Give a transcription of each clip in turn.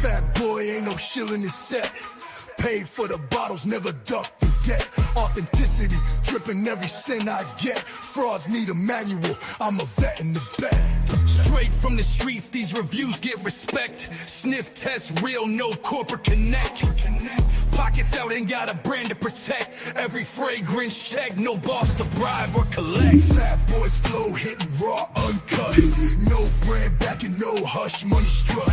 Fat boy, ain't no shilling his set. Paid for the bottles, never duck the debt. Authenticity, dripping every cent I get. Frauds need a manual, I'm a vet in the bed. Straight from the streets, these reviews get respect. Sniff test, real, no corporate connect. Pockets out, ain't got a brand to protect. Every fragrance check, no boss to bribe or collect. Fat boys flow, hitting raw, uncut. No brand backing, no hush, money strut.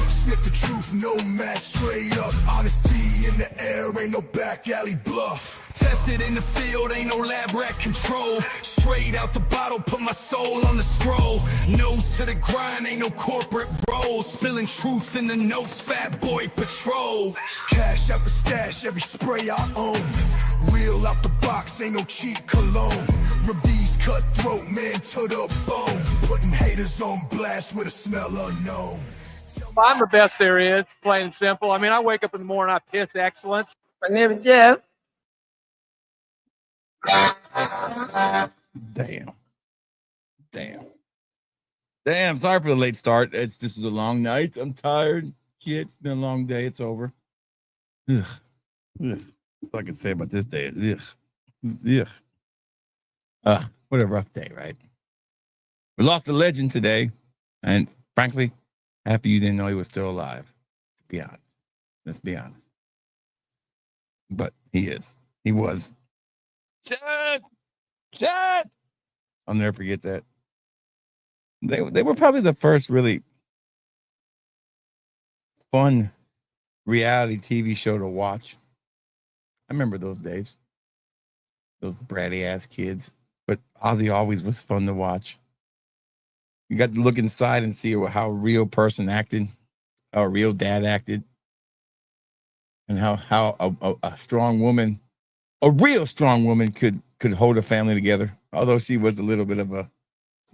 Sniff the truth, no match, straight up. Honesty in the air, ain't no back alley bluff. Tested in the field, ain't no lab rat control. Straight out the bottle, put my soul on the scroll. Nose to the grind, ain't no corporate bros. Spilling truth in the notes, fat boy patrol. Cash out the stash, every spray I own. Real out the box, ain't no cheap cologne. Reviews cutthroat, man to the bone. Putting haters on blast with a smell unknown. I'm the best there is, plain and simple. I mean, I wake up in the morning, I piss excellence. My name is Jeff. Damn, sorry for the late start. This is a long night. I'm tired. Kid, it's been a long day. It's over. Ugh. That's all I can say about this day. Ugh. What a rough day, right? We lost a legend today. And frankly, after you didn't know he was still alive. To be honest. Let's be honest. But he is. He was. Chad! I'll never forget that. They were probably the first really fun reality TV show to watch. I remember those days. Those bratty ass kids. But Ozzy always was fun to watch. You got to look inside and see how a real person acted, how a real dad acted, and how a strong woman, a real strong woman could hold a family together. Although she was a little bit of a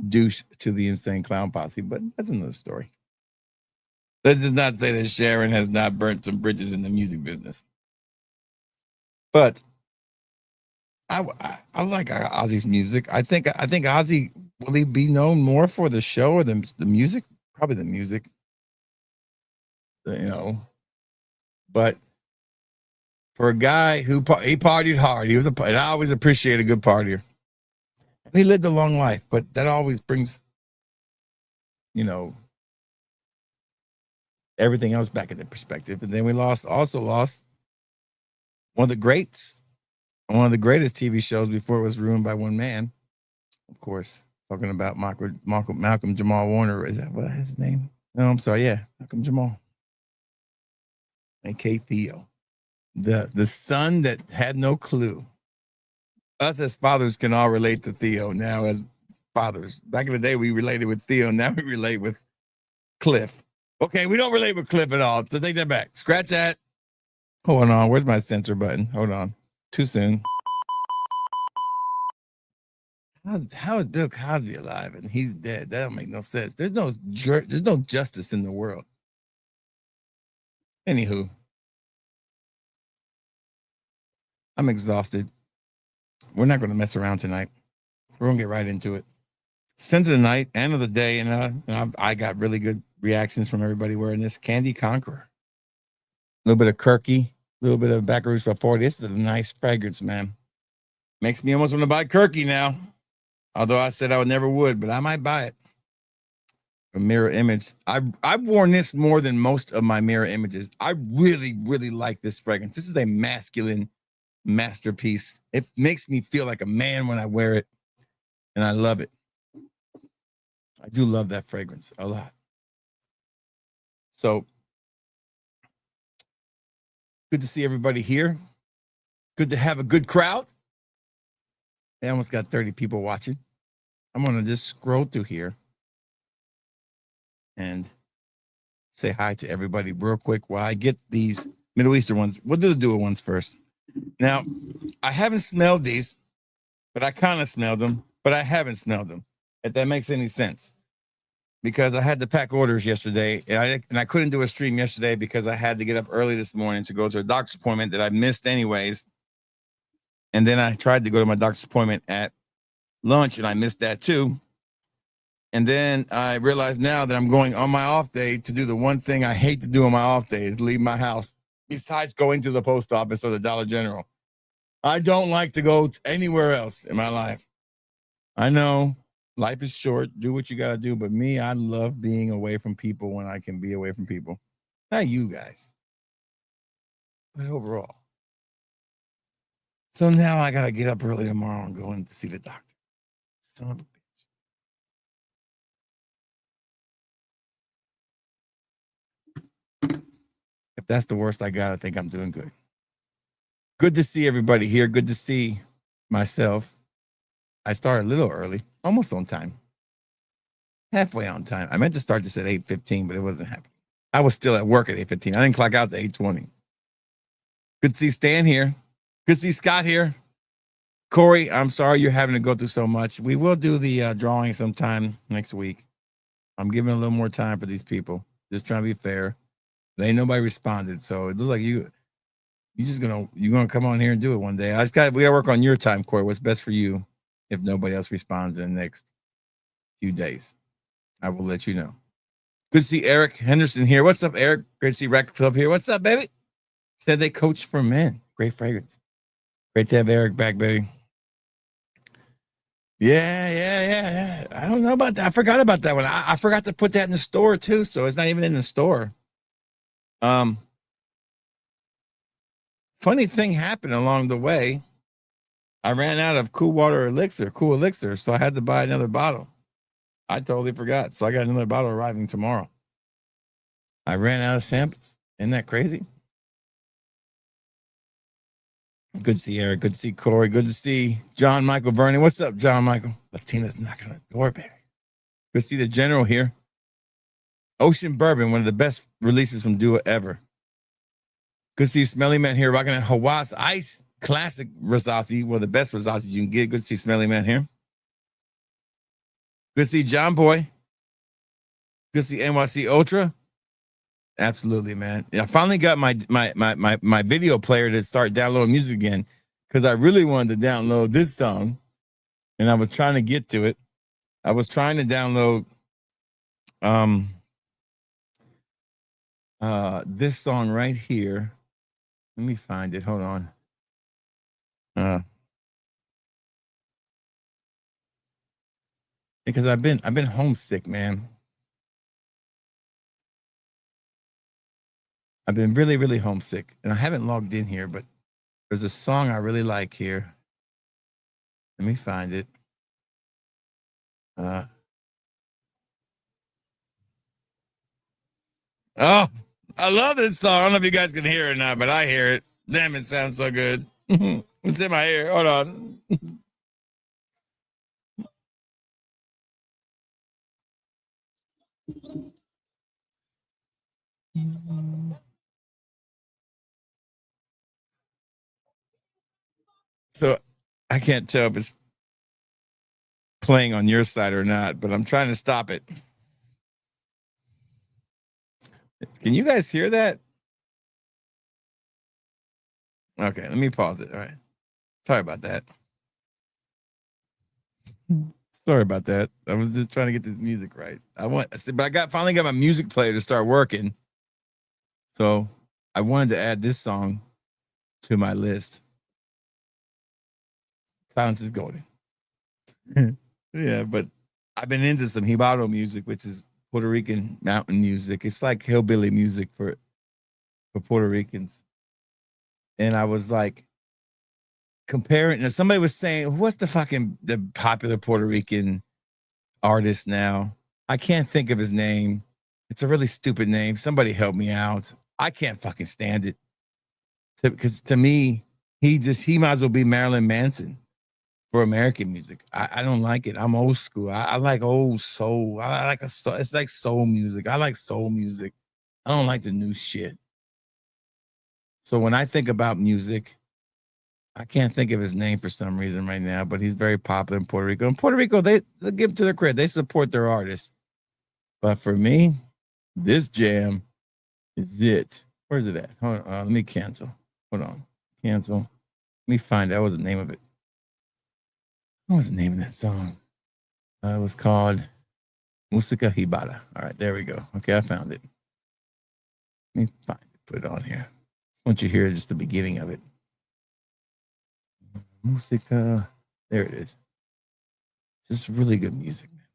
douche to the Insane Clown Posse, but that's another story. Let's just not say that Sharon has not burnt some bridges in the music business. But I like Ozzy's music. I think Ozzy, will he be known more for the show or the music? Probably the music. You know, but for a guy who he partied hard, and I always appreciate a good partier. And he lived a long life, but that always brings, you know, everything else back into perspective. And then we also lost one of the greats, one of the greatest TV shows before it was ruined by one man. Of course, talking about Malcolm Jamal Warner. Is that what his name? No, I'm sorry. Yeah, Malcolm Jamal. A.K. Theo. The son that had no clue. Us as fathers can all relate to Theo now as fathers. Back in the day, we related with Theo. Now we relate with Cliff. Okay, we don't relate with Cliff at all. So take that back. Scratch that. Hold on. Where's my censor button? Hold on. Too soon. How is Bill Cosby alive and he's dead? That don't make no sense. There's no justice in the world. Anywho, I'm exhausted. We're not going to mess around tonight. We're going to get right into it. Scent of the night, end of the day, and I got really good reactions from everybody wearing this Candy Conqueror. A little bit of Kirky, a little bit of Backaroo's for 40. This is a nice fragrance, man. Makes me almost want to buy Kirky now. Although I said I never would, but I might buy it. A Mirror Image. I've worn this more than most of my Mirror Images. I really, really like this fragrance. This is a masculine masterpiece. It makes me feel like a man when I wear it, and I love it. I do love that fragrance a lot. So good to see everybody here. Good to have a good crowd. I almost got 30 people watching. I'm going to just scroll through here and say hi to everybody real quick while I get these Middle Eastern ones. We'll do the dual ones first. Now, I haven't smelled these, but I kind of smelled them, but I haven't smelled them, if that makes any sense. Because I had to pack orders yesterday, and I couldn't do a stream yesterday because I had to get up early this morning to go to a doctor's appointment that I missed anyways. And then I tried to go to my doctor's appointment at lunch, and I missed that too. And then I realize now that I'm going on my off day to do the one thing I hate to do on my off day is leave my house. Besides going to the post office or the Dollar General, I don't like to go anywhere else in my life. I know life is short. Do what you got to do. But me, I love being away from people when I can be away from people. Not you guys, but overall. So now I got to get up early tomorrow and go in to see the doctor. Son of a bitch. If that's the worst I got, I think I'm doing good. Good to see everybody here. Good to see myself. I started a little early, almost on time. Halfway on time. I meant to start this at 8:15, but it wasn't happening. I was still at work at 8:15. I didn't clock out to 8:20. Good to see Stan here. Good to see Scott here. Corey, I'm sorry you're having to go through so much. We will do the drawing sometime next week. I'm giving a little more time for these people. Just trying to be fair. There ain't nobody responded, so it looks like you're gonna come on here and do it one day. We gotta work on your time, Corey. What's best for you? If nobody else responds in the next few days, I will let you know. Good to see Eric Henderson here. What's up, Eric? Great to see Rack Club here. What's up, baby? Said they coach for men. Great fragrance. Great to have Eric back, baby. Yeah. I don't know about that. I forgot about that one. I forgot to put that in the store too, so it's not even in the store. Funny thing happened along the way. I ran out of cool elixir, so I had to buy another bottle. I totally forgot. So I got another bottle arriving tomorrow. I ran out of samples. Isn't that crazy? Good to see Eric. Good to see Corey. Good to see John Michael Vernon. What's up, John Michael? Latina's knocking on the door, baby. Good to see the general here. Ocean Bourbon, one of the best releases from Dua ever. Good to see Smelly Man here rocking at Hawass Ice Classic Rosasi, one of the best Rosasis you can get. Good to see Smelly Man here. Good to see John Boy. Good to see NYC Ultra. Absolutely, man. I finally got my video player to start downloading music again because I really wanted to download this song, and I was trying to get to it. I was trying to download this song right here. Let me find it. Hold on. Because I've been homesick, man. I've been really, really homesick, and I haven't logged in here, but there's a song I really like here. Let me find it. Oh, I love this song. I don't know if you guys can hear it or not, but I hear it. Damn, it sounds so good. It's in my ear. Hold on. So I can't tell if it's playing on your side or not, but I'm trying to stop it. Can you guys hear that? Okay, let me pause it. All right. Sorry about that. Sorry about that. I was just trying to get this music right. But I finally got my music player to start working. So I wanted to add this song to my list. Silence is golden. Yeah, but I've been into some Hibaro music, which is Puerto Rican mountain music. It's like hillbilly music for Puerto Ricans. And I was like comparing, and somebody was saying, what's the popular Puerto Rican artist now? I can't think of his name. It's a really stupid name. Somebody help me out. I can't fucking stand it. Because to me, he might as well be Marilyn Manson for American music. I don't like it. I'm old school. I like old soul. It's like soul music. I like soul music. I don't like the new shit. So when I think about music, I can't think of his name for some reason right now, but he's very popular in Puerto Rico. In Puerto Rico, they give to their credit. They support their artists. But for me, this jam is it. Where's it at? Hold on. Let me cancel. Hold on. Cancel. Let me find out what was the name of it. What was the name of that song? It was called Musica Hibara. All right, there we go. Okay, I found it. Let me find it, put it on here. Just want you to hear just the beginning of it. Musica. There it is. Just really good music, man.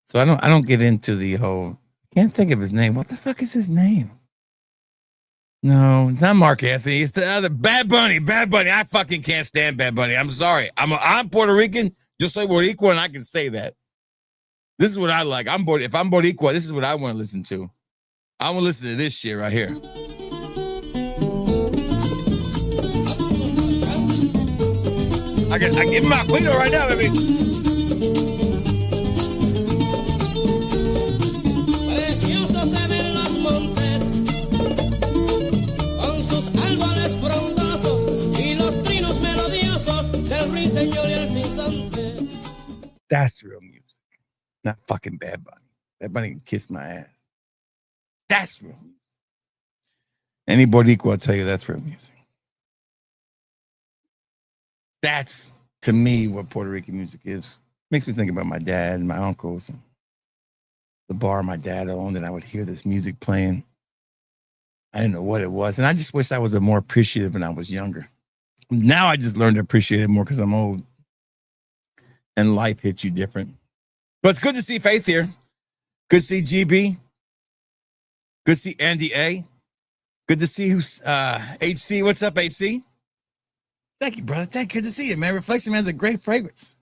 So I don't get into the whole. Can't think of his name. What the fuck is his name? No, it's not Mark Anthony. It's the other Bad Bunny. Bad Bunny. I fucking can't stand Bad Bunny. I'm sorry. I'm Puerto Rican, just like Boricua, and I can say that. This is what I like. If I'm Boricua, this is what I want to listen to. I want to listen to this shit right here. I give him my window right now, baby. That's real music. Not fucking Bad Bunny. Bad Bunny can kiss my ass. That's real music. Any Boricua will tell you that's real music. That's, to me, what Puerto Rican music is. Makes me think about my dad and my uncles and the bar my dad owned, and I would hear this music playing. I didn't know what it was, and I just wish I was more appreciative when I was younger. Now I just learned to appreciate it more because I'm old, and life hits you different. But it's good to see Faith here. Good to see GB. Good to see Andy A. Good to see who's HC. What's up, HC? Thank you, brother. Thank you. Good to see you, man. Reflection Man's a great fragrance.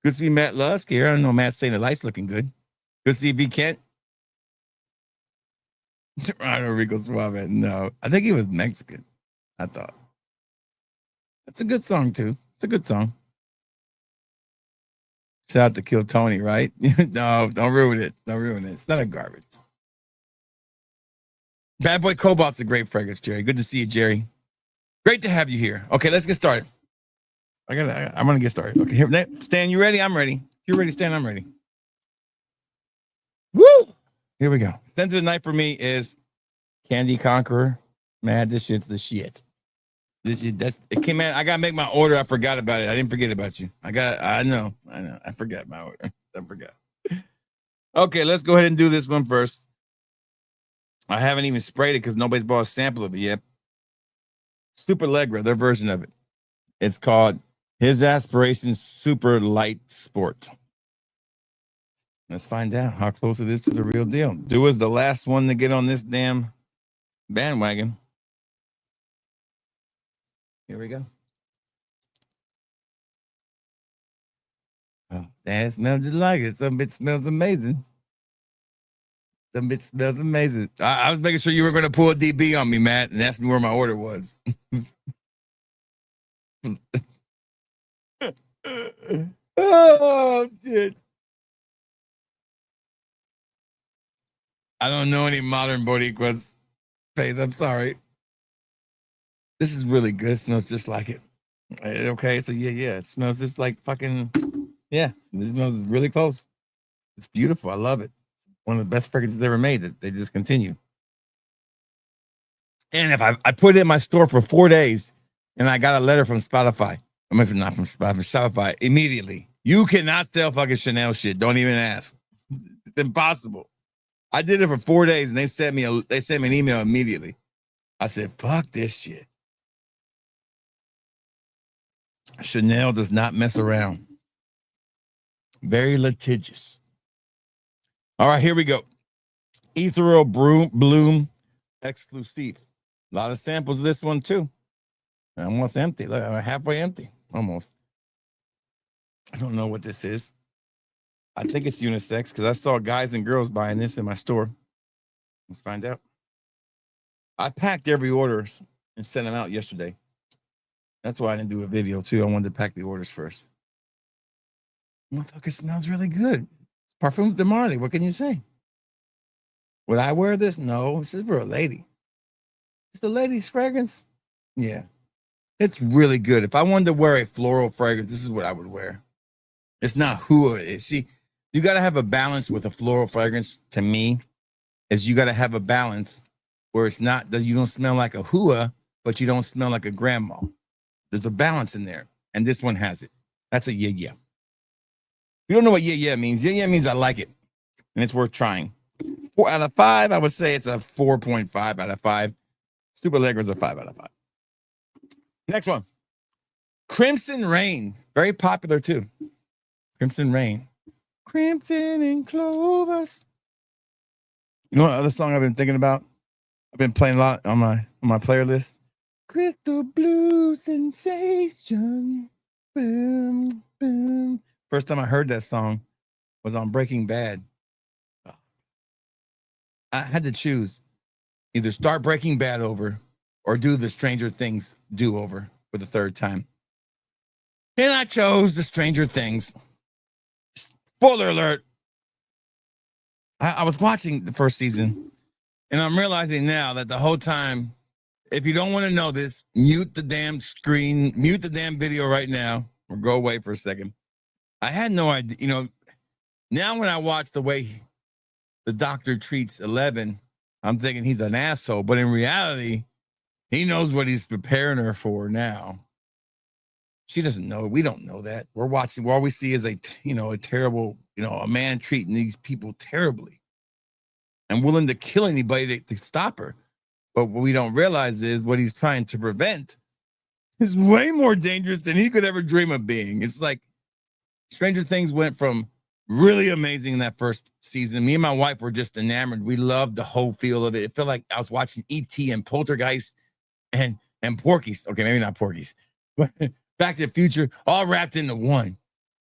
Good to see Matt Lusk here. I don't know, Matt's saying the light's looking good. Good to see V Kent. Toronto Rico Suave. No, I think he was Mexican. I thought. That's a good song, too. It's a good song. Shout out to Kill Tony, right? No, don't ruin it. Don't ruin it. It's not a garbage. Bad Boy Cobalt's a great fragrance, Jerry. Good to see you, Jerry. Great to have you here. Okay, let's get started. I'm gonna get started. Okay, here, Stan, you ready? I'm ready. You're ready, Stan. I'm ready. Woo! Here we go. Stand to the night for me is Candy Conqueror. Man, this shit's the shit. It came out. I gotta make my order. I forgot about it. I didn't forget about you. I know. I forgot my order. I forgot. Okay, let's go ahead and do this one first. I haven't even sprayed it because nobody's bought a sample of it yet. Super Allegra, their version of it. It's called His Aspirations Super Light Sport. Let's find out how close it is to the real deal. Dua is the last one to get on this damn bandwagon. Here we go. Oh, that smells just like it. Some bit smells amazing. Some bit smells amazing. I was making sure you were going to pull a DB on me, Matt, and ask me where my order was. Oh, shit. I don't know any modern Boricuas. Faith, I'm sorry. This is really good. It smells just like it. Okay, so yeah. It smells just like fucking, yeah. It smells really close. It's beautiful. I love it. One of the best fragrances ever made that they discontinued. And if I put it in my store for 4 days and I got a letter from Spotify, I mean, not from Spotify, Shopify, immediately. You cannot sell fucking Chanel shit. Don't even ask. It's impossible. I did it for 4 days and they sent me an email immediately. I said, fuck this shit. Chanel does not mess around. Very litigious. All right, here we go. Ethereal Bloom Exclusive. A lot of samples of this one, too. Almost empty. Look, halfway empty. Almost. I don't know what this is. I think it's unisex because I saw guys and girls buying this in my store. Let's find out. I packed every order and sent them out yesterday. That's why I didn't do a video, too. I wanted to pack the orders first. Motherfucker smells really good. Parfums de Marley. What can you say? Would I wear this? No. This is for a lady. It's a lady's fragrance. Yeah. It's really good. If I wanted to wear a floral fragrance, this is what I would wear. It's not hua. See, you got to have a balance with a floral fragrance, to me, is you got to have a balance where it's not that you don't smell like a hua, but you don't smell like a grandma. There's a balance in there. And this one has it. That's a yeah. You don't know what yeah means. Yeah means I like it, and it's worth trying. 4 out of 5, I would say it's a 4.5 out of 5. Super Allegro is a 5 out of 5. Next one. Crimson Rain. Very popular too. Crimson Rain. Crimson and Clovers. You know what other song I've been thinking about? I've been playing a lot on my player list. Crystal Blue Sensation. Boom, boom. First time I heard that song was on Breaking Bad. I had to choose either start Breaking Bad over or do the Stranger Things do over for the third time. And I chose the Stranger Things. Spoiler alert. I was watching the first season, and I'm realizing now that the whole time, if you don't want to know this, mute the damn screen, mute the damn video right now, or go away for a second. I had no idea. You know, now when I watch the way the doctor treats 11, I'm thinking he's an asshole. But in reality, he knows what he's preparing her for now. She doesn't know. We don't know that. We're watching. All we see is a terrible, a man treating these people terribly and willing to kill anybody to stop her. But what we don't realize is what he's trying to prevent is way more dangerous than he could ever dream of being. It's like Stranger Things went from really amazing in that first season. Me and my wife were just enamored. We loved the whole feel of it. It felt like I was watching E.T. and Poltergeist and Porky's. Okay, maybe not Porky's, but Back to the Future, all wrapped into one.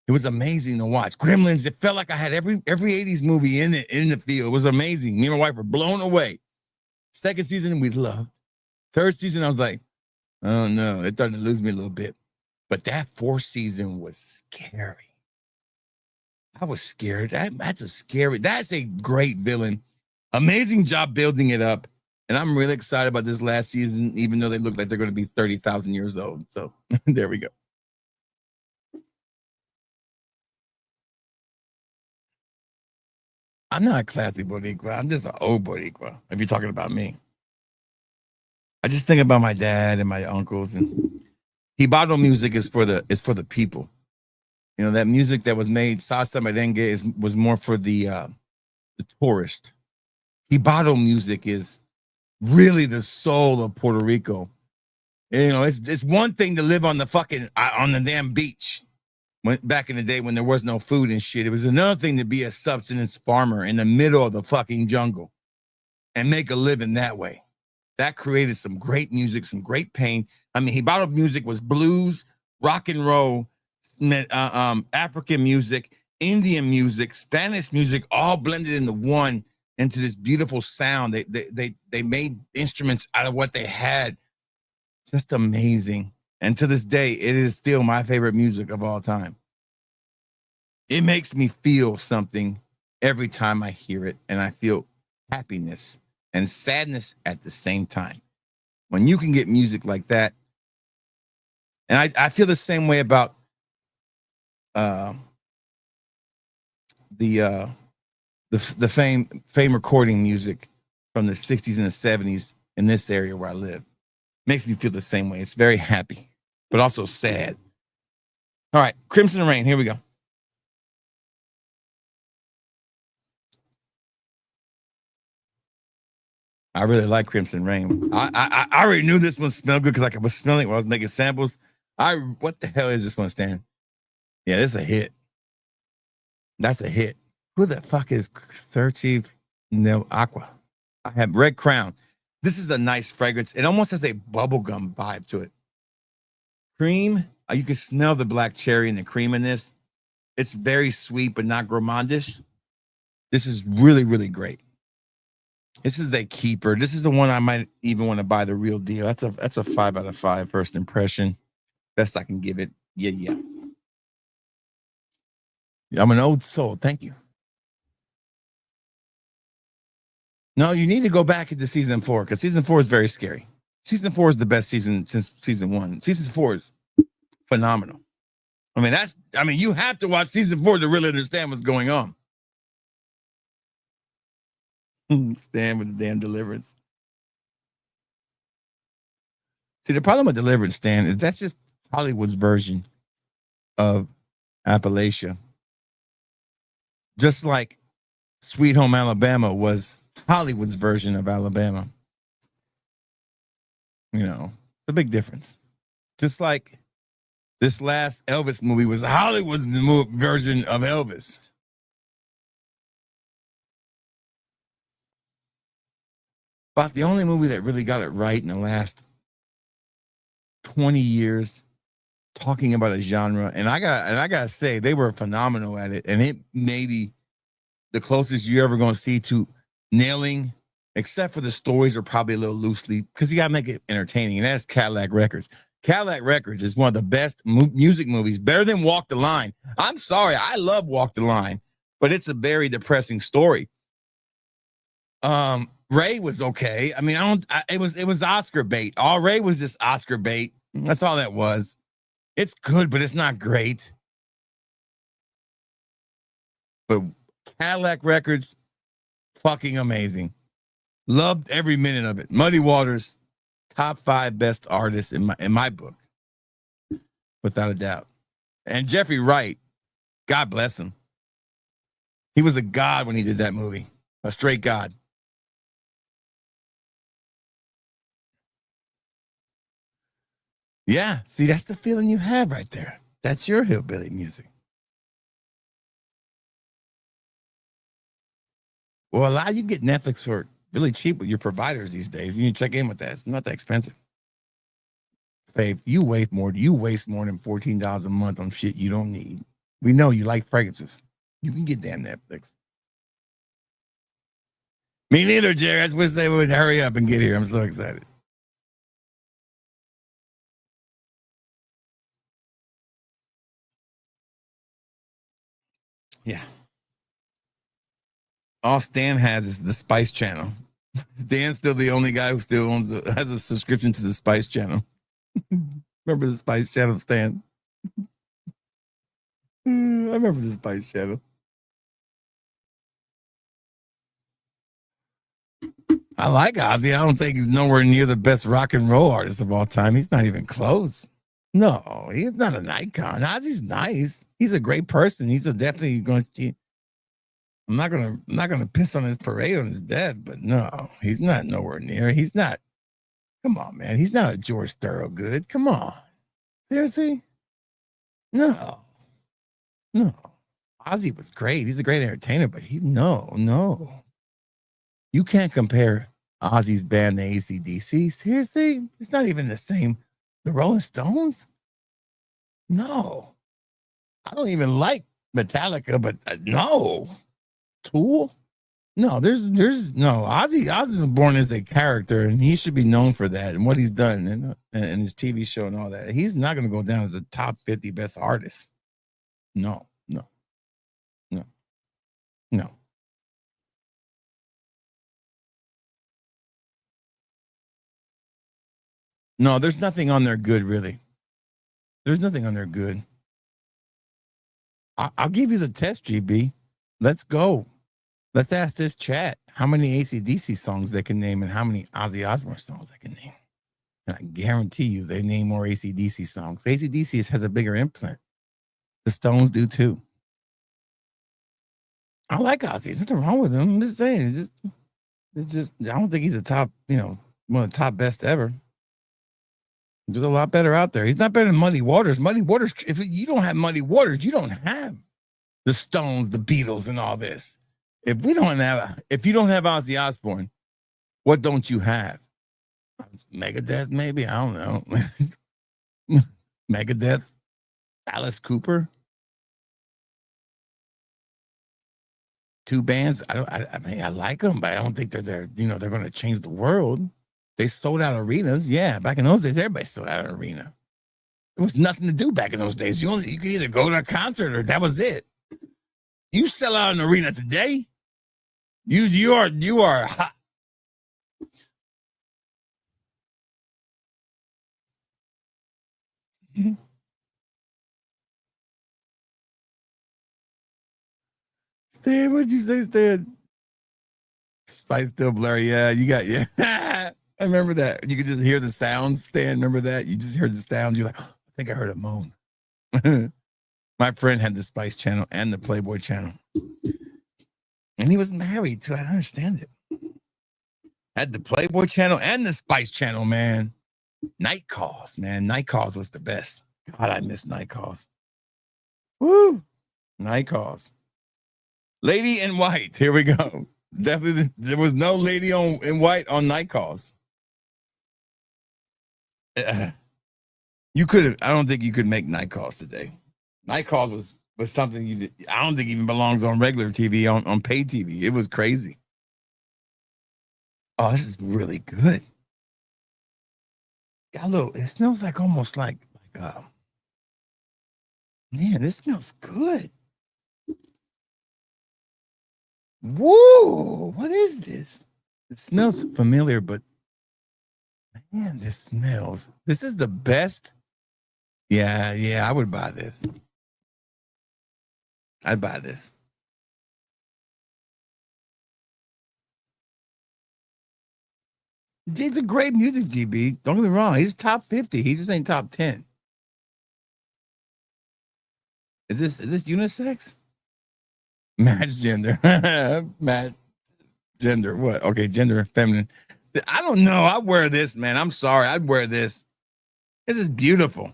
It was amazing to watch. Gremlins, it felt like I had every 80s movie in the field. It was amazing. Me and my wife were blown away. Second season, we loved. Third season, I was like, I don't know. It started to lose me a little bit. But that fourth season was scary. I was scared. That's a great villain. Amazing job building it up. And I'm really excited about this last season, even though they look like they're going to be 30,000 years old. So there we go. I'm not a classy Boricua. I'm just an old Boricua, if you're talking about me. I just think about my dad and my uncles, and Hibado music is for the people. You know, that music that was made, Salsa Merengue, was more for the tourist. Hibado music is really the soul of Puerto Rico. You know, it's one thing to live on the damn beach back in the day when there was no food and shit. It was another thing to be a subsistence farmer in the middle of the fucking jungle and make a living that way. That created some great music, some great pain. I mean, Hibado music was blues, rock and roll, African music, Indian music, Spanish music, all blended into one, into this beautiful sound. They made instruments out of what they had. Just amazing. And to this day, it is still my favorite music of all time. It makes me feel something every time I hear it, and I feel happiness and sadness at the same time. When you can get music like that, and I feel the same way about the fame recording music from the 60s and the 70s in this area where I live. Makes me feel the same way. It's very happy, but also sad. All right, Crimson Rain, here we go. I really like Crimson Rain. I already knew this one smelled good because I was smelling it when I was making samples. What the hell is this one, Stan? Yeah, this is a hit. That's a hit. Who the fuck is Sir Chief No Aqua? I have Red Crown. This is a nice fragrance. It almost has a bubblegum vibe to it. Cream. You can smell the black cherry and the cream in this. It's very sweet, but not gourmandish. This is really, really great. This is a keeper. This is the one I might even want to buy the real deal. That's a 5 out of 5 first impression. Best I can give it. Yeah. I'm an old soul. Thank you. No, you need to go back into season 4 because season 4 is very scary. Season 4 is the best season since season 1. Season 4 is phenomenal. I mean, you have to watch season 4 to really understand what's going on. Stand with the damn Deliverance. See, the problem with Deliverance, Stan, is that's just Hollywood's version of Appalachia. Just like Sweet Home Alabama was Hollywood's version of Alabama. You know, the big difference. Just like this last Elvis movie was Hollywood's version of Elvis. About the only movie that really got it right in the last 20 years talking about a genre. And I gotta say, they were phenomenal at it. And it may be the closest you're ever gonna see to nailing, except for the stories are probably a little loosely, because you gotta make it entertaining. And that's Cadillac Records. Cadillac Records is one of the best music movies, better than Walk the Line. I'm sorry, I love Walk the Line, but it's a very depressing story. Ray was okay. I mean, it was Oscar bait. All Ray was just Oscar bait. That's all that was. It's good, but it's not great. But Cadillac Records, fucking amazing. Loved every minute of it. Muddy Waters, top 5 best artists in my book, without a doubt. And Jeffrey Wright, God bless him. He was a god when he did that movie, a straight god. Yeah, see, that's the feeling you have right there. That's your hillbilly music. Well, a lot of you get Netflix for really cheap with your providers these days. You can check in with that. It's not that expensive. Faith, you waste more than $14 a month on shit you don't need. We know you like fragrances. You can get damn Netflix. Me neither, Jerry. I just wish they would hurry up and get here. I'm so excited. Yeah. All Stan has is the Spice Channel. Stan's still the only guy who still has a subscription to the Spice Channel. Remember the Spice Channel, Stan? I remember the Spice Channel. I like Ozzy. I don't think he's nowhere near the best rock and roll artist of all time. He's not even close. No, he's not an icon. Ozzy's nice. He's a great person. He's definitely going to. I'm not gonna piss on his parade on his death, but no, he's not nowhere near. He's not. Come on, man. He's not a George Thorogood. Come on. Seriously? No. Ozzy was great. He's a great entertainer, but no. You can't compare Ozzy's band to AC/DC. Seriously? It's not even the same. The Rolling Stones? No. I don't even like Metallica, but no. Tool? No, there's no. Ozzy was born as a character, and he should be known for that and what he's done and his TV show and all that. He's not going to go down as a top 50 best artist. No. No, there's nothing on there good, really. There's nothing on there good. I'll give you the test, GB. Let's go. Let's ask this chat how many AC/DC songs they can name and how many Ozzy Osbourne songs they can name. And I guarantee you they name more AC/DC songs. AC/DC has a bigger imprint. The Stones do too. I like Ozzy. There's nothing wrong with him. I'm just saying. It's just I don't think he's the top, one of the top best ever. There's a lot better out there. He's not better than Muddy Waters. Muddy Waters, if you don't have Muddy Waters, you don't have the Stones, the Beatles, and all this. If you don't have Ozzy Osbourne, what don't you have? Megadeth, maybe? I don't know. Megadeth, Alice Cooper. 2 bands. I mean, I like them, but I don't think they're going to change the world. They sold out arenas. Yeah, back in those days, everybody sold out an arena. There was nothing to do back in those days. You could either go to a concert or that was it. You sell out an arena today, you are hot. Stan, what'd you say, Stan? Spice still blurry. Yeah, I remember that. You could just hear the sounds, Stan. Remember that? You just heard the sounds. You're like, oh, I think I heard a moan. My friend had the Spice channel and the Playboy channel. And he was married too. I don't understand it. Had the Playboy channel and the Spice channel, man. Night Calls, man. Night Calls was the best. God, I miss Night Calls. Woo! Night Calls. Lady in White. Here we go. Definitely, there was no lady in white on Night Calls. You could have. I don't think you could make Night Calls today. Night Calls was something you did. I don't think even belongs on regular TV, on paid TV. It was crazy. Oh, this is really good. Got a little. It smells like almost like man, this smells good. Whoa, what is this? It smells familiar, but man, this smells. This is the best. Yeah, I would buy this. I'd buy this. It's a great music, GB. Don't get me wrong. He's top 50. He just ain't top 10. Is this unisex? Match gender. Match gender. What? Okay, gender feminine. I don't know. I wear this, man. I'm sorry. I'd wear this. This is beautiful.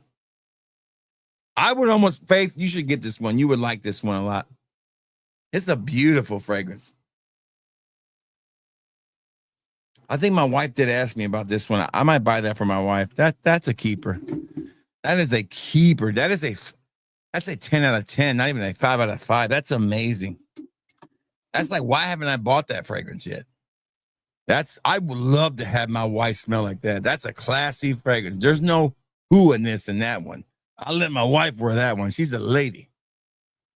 I would almost, Faith, you should get this one. You would like this one a lot. It's a beautiful fragrance. I think my wife did ask me about this one. I might buy that for my wife. That's a keeper. That is a keeper. That's a 10 out of 10, not even a 5 out of 5. That's amazing. That's like, why haven't I bought that fragrance yet? I would love to have my wife smell like that. That's a classy fragrance. There's no who in this and that one. I'll let my wife wear that one. She's a lady.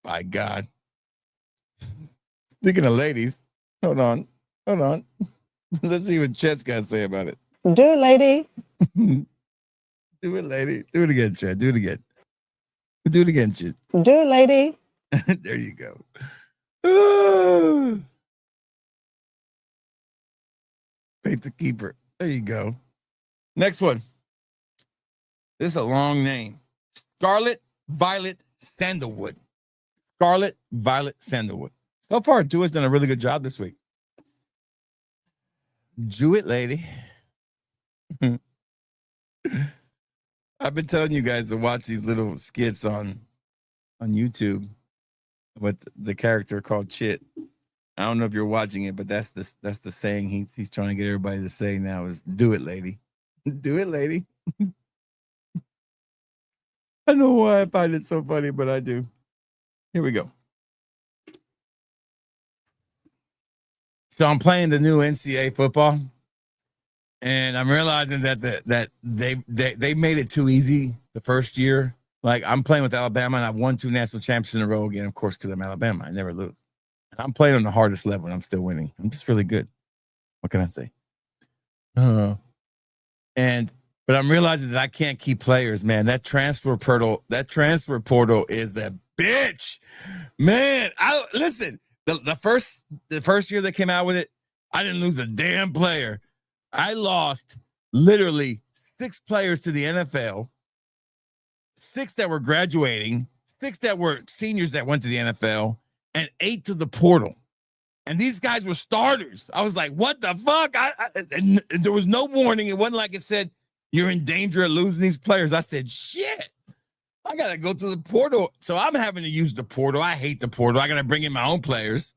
By God. Speaking of ladies, hold on. Let's see what Chet's got to say about it. Do it, lady. Do it, lady. Do it again, Chet. Do it again. Do it again, Chet. Do it, lady. There you go. Faith the keeper. There you go. Next one. This is a long name. Scarlet Violet Sandalwood. Scarlet Violet Sandalwood. So far, Dua's done a really good job this week. Do it, lady. I've been telling you guys to watch these little skits on YouTube with the character called Chit. I don't know if you're watching it, but that's the saying he's trying to get everybody to say now is "Do it, lady." Do it, lady. I don't know why I find it so funny, but I do. Here we go. So I'm playing the new NCAA football, and I'm realizing that they made it too easy the first year. Like, I'm playing with Alabama, and I've won 2 national championships in a row again, of course, because I'm Alabama. I never lose. And I'm playing on the hardest level, and I'm still winning. I'm just really good. What can I say? But I'm realizing that I can't keep players, man. That transfer portal is a bitch, man. Listen. The first year they came out with it, I didn't lose a damn player. I lost literally 6 players to the NFL, 6 that were graduating, 6 that were seniors that went to the NFL, and 8 to the portal. And these guys were starters. I was like, what the fuck? And there was no warning. It wasn't like it said, you're in danger of losing these players. I said, shit. I got to go to the portal. So I'm having to use the portal. I hate the portal. I got to bring in my own players.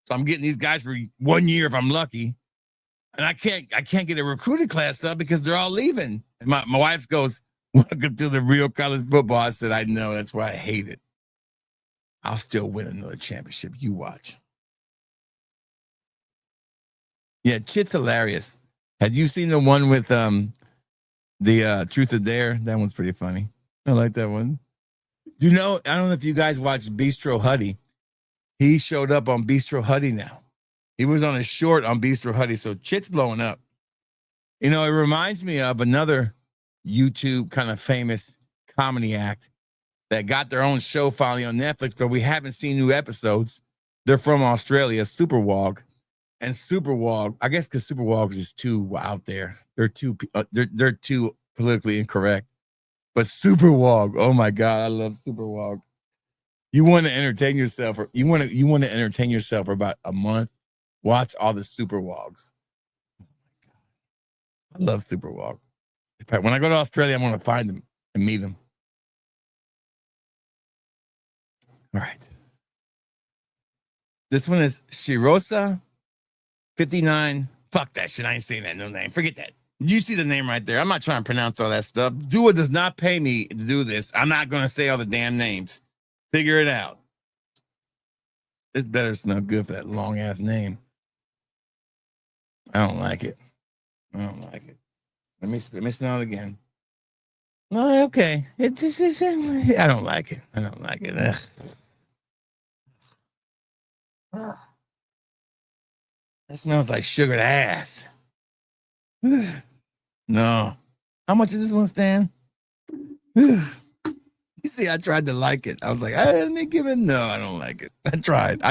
So I'm getting these guys for 1 year if I'm lucky. And I can't get a recruiting class up because they're all leaving. And my wife goes, welcome to the real college football. I said, I know. That's why I hate it. I'll still win another championship. You watch. Yeah, Chit's hilarious. Have you seen the one with the Truth or Dare? That one's pretty funny. I like that one. Do you know, I don't know if you guys watched Bistro Huddy. He showed up on Bistro Huddy now. He was on a short on Bistro Huddy, so Chit's blowing up. You know, it reminds me of another YouTube kind of famous comedy act that got their own show finally on Netflix, but we haven't seen new episodes. They're from Australia, Superwog. And Superwog, I guess because Superwog is too out there. They're too politically incorrect. But Superwog, oh my God, I love Superwog. You want to entertain yourself, or you want to entertain yourself for about a month. Watch all the super wogs. I love super wog. When I go to Australia, I'm going to find them and meet them. All right. This one is Shirosa 59. Fuck that shit. I ain't saying that no name. Forget that. You see the name right there. I'm not trying to pronounce all that stuff. Dua does not pay me to do this. I'm not going to say all the damn names. Figure it out. This better smell good for that long ass name. I don't like it. I don't like it. Let me smell it again. No, okay. I don't like it. I don't like it. Ugh. That smells like sugared ass. No. How much does this one stand? You see, I tried to like it. I was like, let me give it. No, I don't like it. I tried.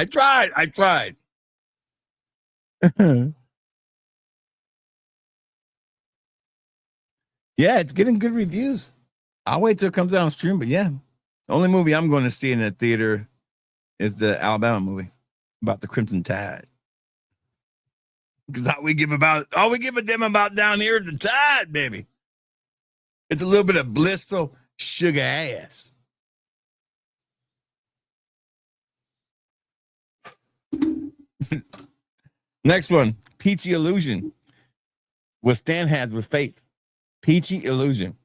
Yeah, it's getting good reviews. I'll wait till it comes out on stream, but yeah. The only movie I'm going to see in the theater is the Alabama movie about the Crimson Tide. Because all we give a damn about down here is the tide, baby. It's a little bit of blissful sugar ass. Next one, Peachy Illusion. What Stan has with Faith. Peachy Illusion.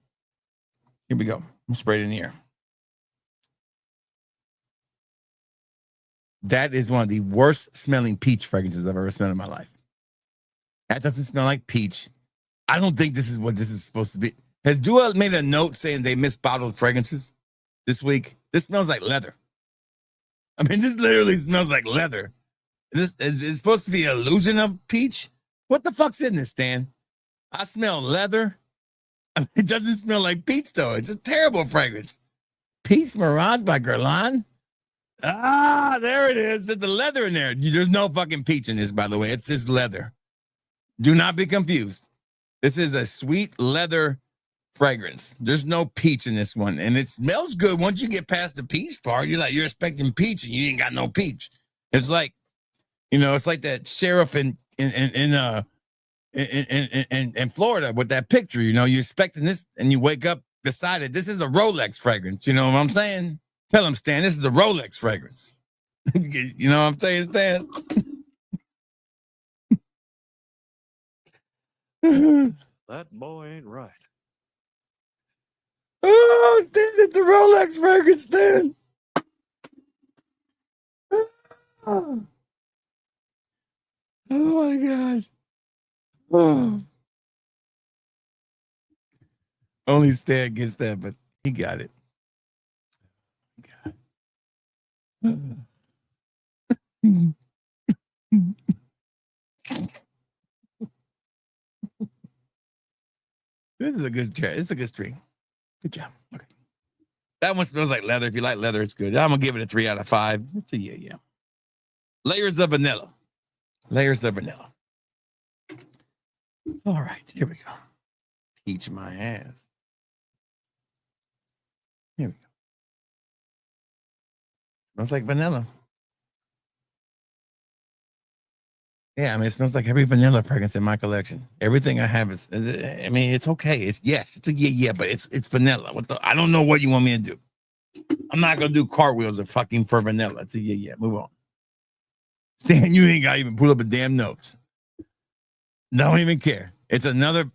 Here we go. I'm sprayed in the air. That is one of the worst smelling peach fragrances I've ever smelled in my life. That doesn't smell like peach. I don't think this is what this is supposed to be. Has Dua made a note saying they misbottled fragrances this week? This smells like leather. I mean, this literally smells like leather. This is supposed to be an illusion of peach. What the fuck's in this, Stan? I smell leather. I mean, it doesn't smell like peach, though. It's a terrible fragrance. Peach Mirage by Guerlain. Ah, there it is. There's the leather in there. There's no fucking peach in this, by the way. It's just leather. Do not be confused. This is a sweet leather fragrance. There's no peach in this one. And it smells good. Once you get past the peach part, you're expecting peach and you ain't got no peach. It's like, it's like that sheriff in Florida with that picture. You're expecting this and you wake up beside it. This is a Rolex fragrance. You know what I'm saying? Tell him, Stan, this is a Rolex fragrance. You know what I'm saying, Stan? That boy ain't right. Oh, Stan, it's a Rolex fragrance, Stan. Oh my God. Oh. Only Stan gets that, but he got it. God. This is a good chair. It's a good string. Good job. Okay. That one smells like leather. If you like leather, it's good. I'm going to give it a 3 out of 5. It's a yeah. Layers of vanilla. Layers of vanilla. All right. Here we go. Peach my ass. Here we go. Smells like vanilla. Yeah, I mean, it smells like every vanilla fragrance in my collection. Everything I have is, I mean, it's okay. It's a yeah, but it's vanilla. I don't know what you want me to do. I'm not gonna do cartwheels for vanilla. It's a yeah. Move on. Stan, you ain't gotta even pull up a damn notes. Don't even care. It's vanilla.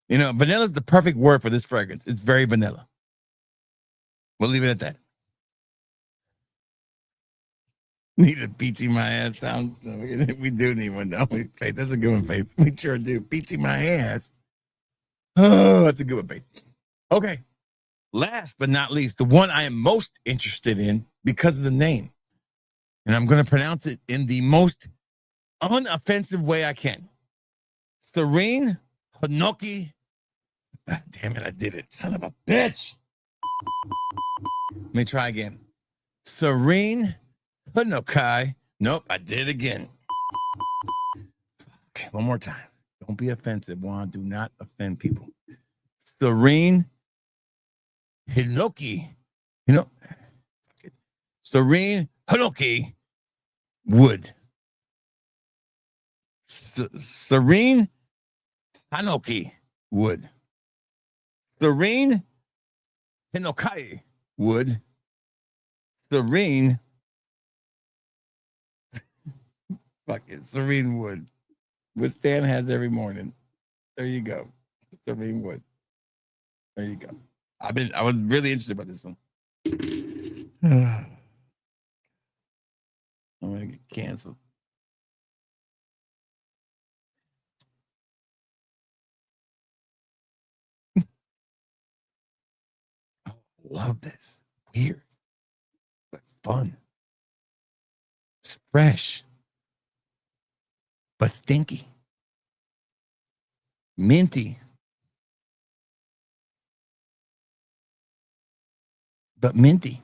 Vanilla is the perfect word for this fragrance. It's very vanilla. We'll leave it at that. Need a peachy my ass sound. We do need one, don't we? Faith, that's a good one, Faith. We sure do. Peachy my ass. Oh, that's a good one, Faith. Okay. Last but not least, the one I am most interested in because of the name. And I'm going to pronounce it in the most unoffensive way I can. Serene Hinoki. Ah, damn it, I did it. Son of a bitch. Let me try again. Serene Hinoki. Nope, I did it again. Okay, one more time. Don't be offensive, Juan. Do not offend people. Serene Hinoki You know, Serene Hanoki wood. Serene Hanoki wood. Serene Hinokai wood. Serene. Fuck it. Serene wood. What Stan has every morning. There you go. Serene wood. There you go. I was really interested about this one. I'm gonna get canceled. Oh, love this. Weird, but fun. It's fresh, but stinky. Minty, but minty.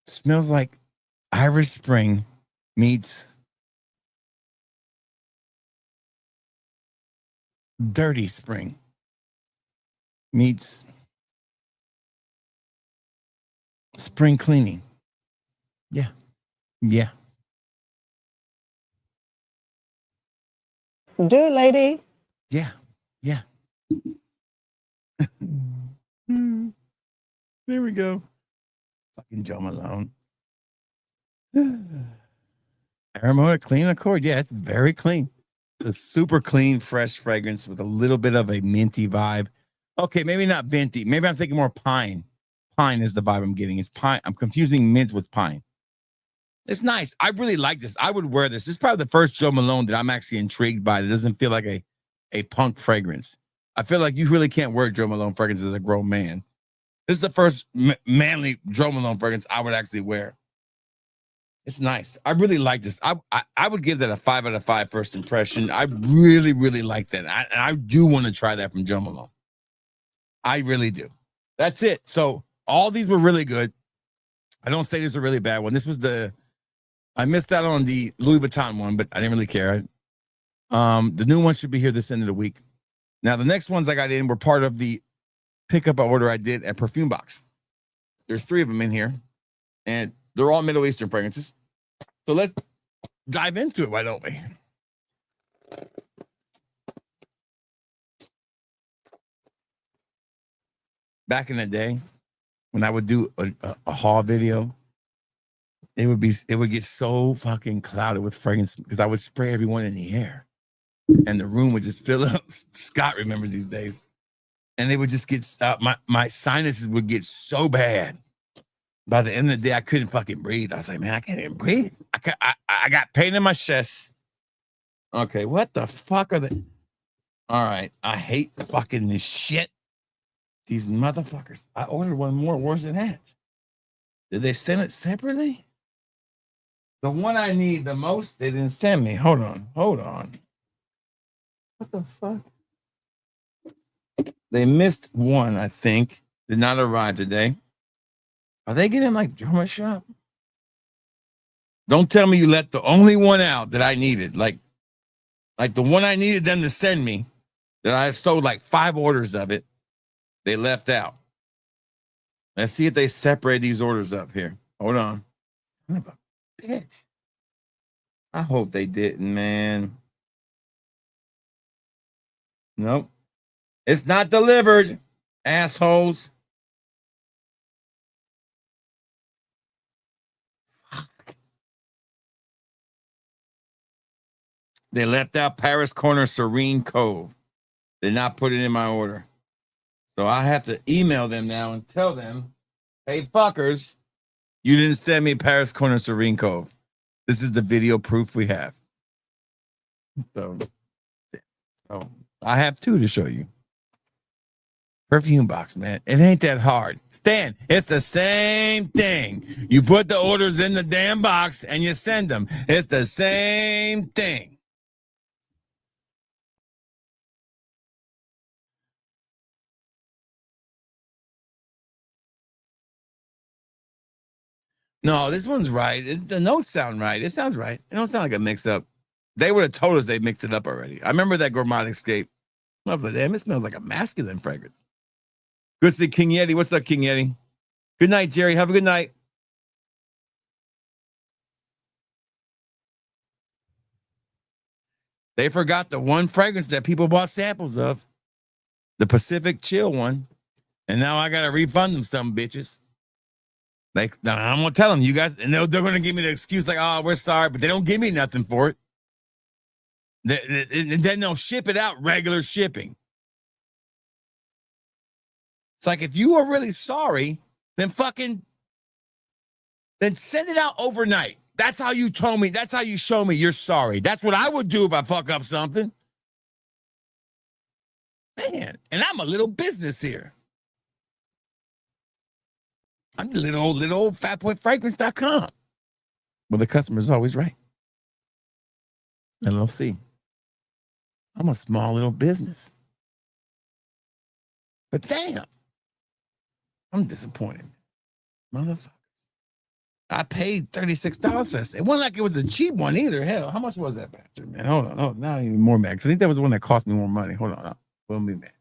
Smells like Irish Spring meets Dirty Spring meets spring cleaning. Yeah. Yeah. Do it, lady. Yeah. Yeah. There we go. Fucking Joe Malone. Aromatic Clean Accord. Yeah, it's very clean. It's a super clean, fresh fragrance with a little bit of a minty vibe. Okay, maybe not minty. Maybe I'm thinking more pine. Pine is the vibe I'm getting. It's pine. I'm confusing mint with pine. It's nice. I really like this. I would wear this. This is probably the first Joe Malone that I'm actually intrigued by. It doesn't feel like a punk fragrance. I feel like you really can't wear Joe Malone fragrance as a grown man. This is the first manly Joe Malone fragrance I would actually wear. It's nice. I really like this. I would give that a 5 out of 5 first impression. I really, really like that. I do want to try that from Joe Malone. I really do. That's it. So all these were really good. I don't say this is a really bad one. This was I missed out on the Louis Vuitton one, but I didn't really care. The new one should be here this end of the week. Now, the next ones I got in were part of the pickup order I did at Perfume Box. There's 3 of them in here, and they're all Middle Eastern fragrances. So let's dive into it, why don't we? Back in the day, when I would do a haul video, it would get so fucking clouded with fragrance because I would spray everyone in the air, and the room would just fill up. Scott remembers these days, and it would just get my sinuses would get so bad. By the end of the day, I couldn't fucking breathe. I was like, man, I can't even breathe. I got pain in my chest. Okay, what the fuck are they? All right, I hate fucking this shit. These motherfuckers. I ordered one more. Where's it at? Did they send it separately? The one I need the most, they didn't send me. Hold on. What the fuck? They missed one, I think. Did not arrive today. Are they getting like drummer shop? Don't tell me you let the only one out that I needed. Like the one I needed them to send me, that I sold like 5 orders of it. They left out. Let's see if they separate these orders up here. Hold on. Bitch. I hope they didn't, man. Nope. It's not delivered, assholes. They left out Paris Corner Serene Cove. Did not put it in my order. So I have to email them now and tell them, hey, fuckers, you didn't send me Paris Corner Serene Cove. This is the video proof we have. So I have 2 to show you. Perfume Box, man. It ain't that hard. Stan, it's the same thing. You put the orders in the damn box and you send them. It's the same thing. No, this one's right. The notes sound right. It sounds right. It don't sound like a mix up. They would have told us they mixed it up already. I remember that Gourmand Escape. I was like, damn, it smells like a masculine fragrance. Good to see King Yeti. What's up, King Yeti? Good night, Jerry. Have a good night. They forgot the one fragrance that people bought samples of, the Pacific Chill one. And now I got to refund them some bitches. Like, I'm going to tell them, you guys, and they're going to give me the excuse like, oh, we're sorry, but they don't give me nothing for it. Then they'll ship it out regular shipping. It's like, if you are really sorry, then send it out overnight. That's how you told me. That's how you show me you're sorry. That's what I would do if I fuck up something. Man, and I'm a little business here. I'm the little old fatboyfragrance.com. Well, the customer's always right. LLC. I'm a small little business. But damn, I'm disappointed. Motherfuckers. I paid $36 for this. It wasn't like it was a cheap one either. Hell, how much was that bastard, man? Hold on. Oh, now even more mad. Because I think that was the one that cost me more money. Hold on. We'll be mad.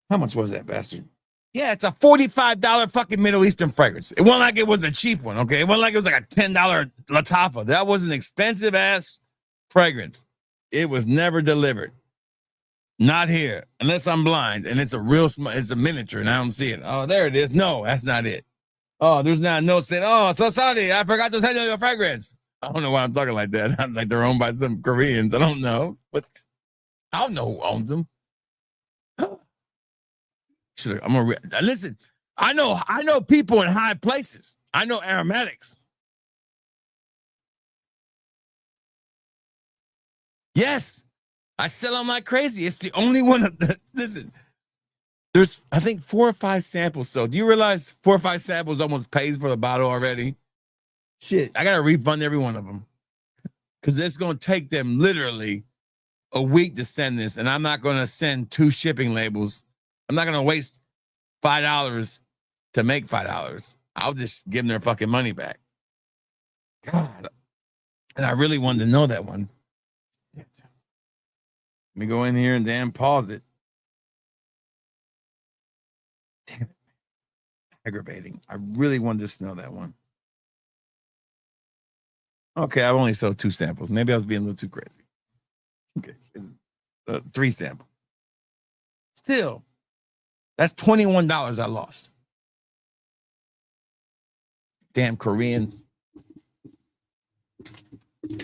How much was that bastard? Yeah, it's a $45 fucking Middle Eastern fragrance. It wasn't like it was a cheap one, okay? It wasn't like it was like a $10 Latafa. That was an expensive ass fragrance. It was never delivered. Not here, unless I'm blind and it's a miniature and I don't see it. Oh, there it is. No, that's not it. Oh, there's not a note saying, oh, so sorry, I forgot to send you your fragrance. I don't know why I'm talking like that. I'm like they're owned by some Koreans. I don't know, but I don't know who owns them. Listen. I know people in high places. I know aromatics. Yes, I sell them like crazy. It's the only one. Listen, there's I think 4 or 5 samples. So do you realize 4 or 5 samples almost pays for the bottle already? Shit, I gotta refund every one of them because it's gonna take them literally a week to send this, and I'm not gonna send 2 shipping labels. I'm not gonna waste $5 to make $5. I'll just give them their fucking money back. God, and I really wanted to know that one. Let me go in here and damn pause it. Damn it. Aggravating. I really wanted to smell that one. Okay, I've only sold 2 samples. Maybe I was being a little too crazy. Okay. 3 samples. Still, that's $21 I lost. Damn Koreans. I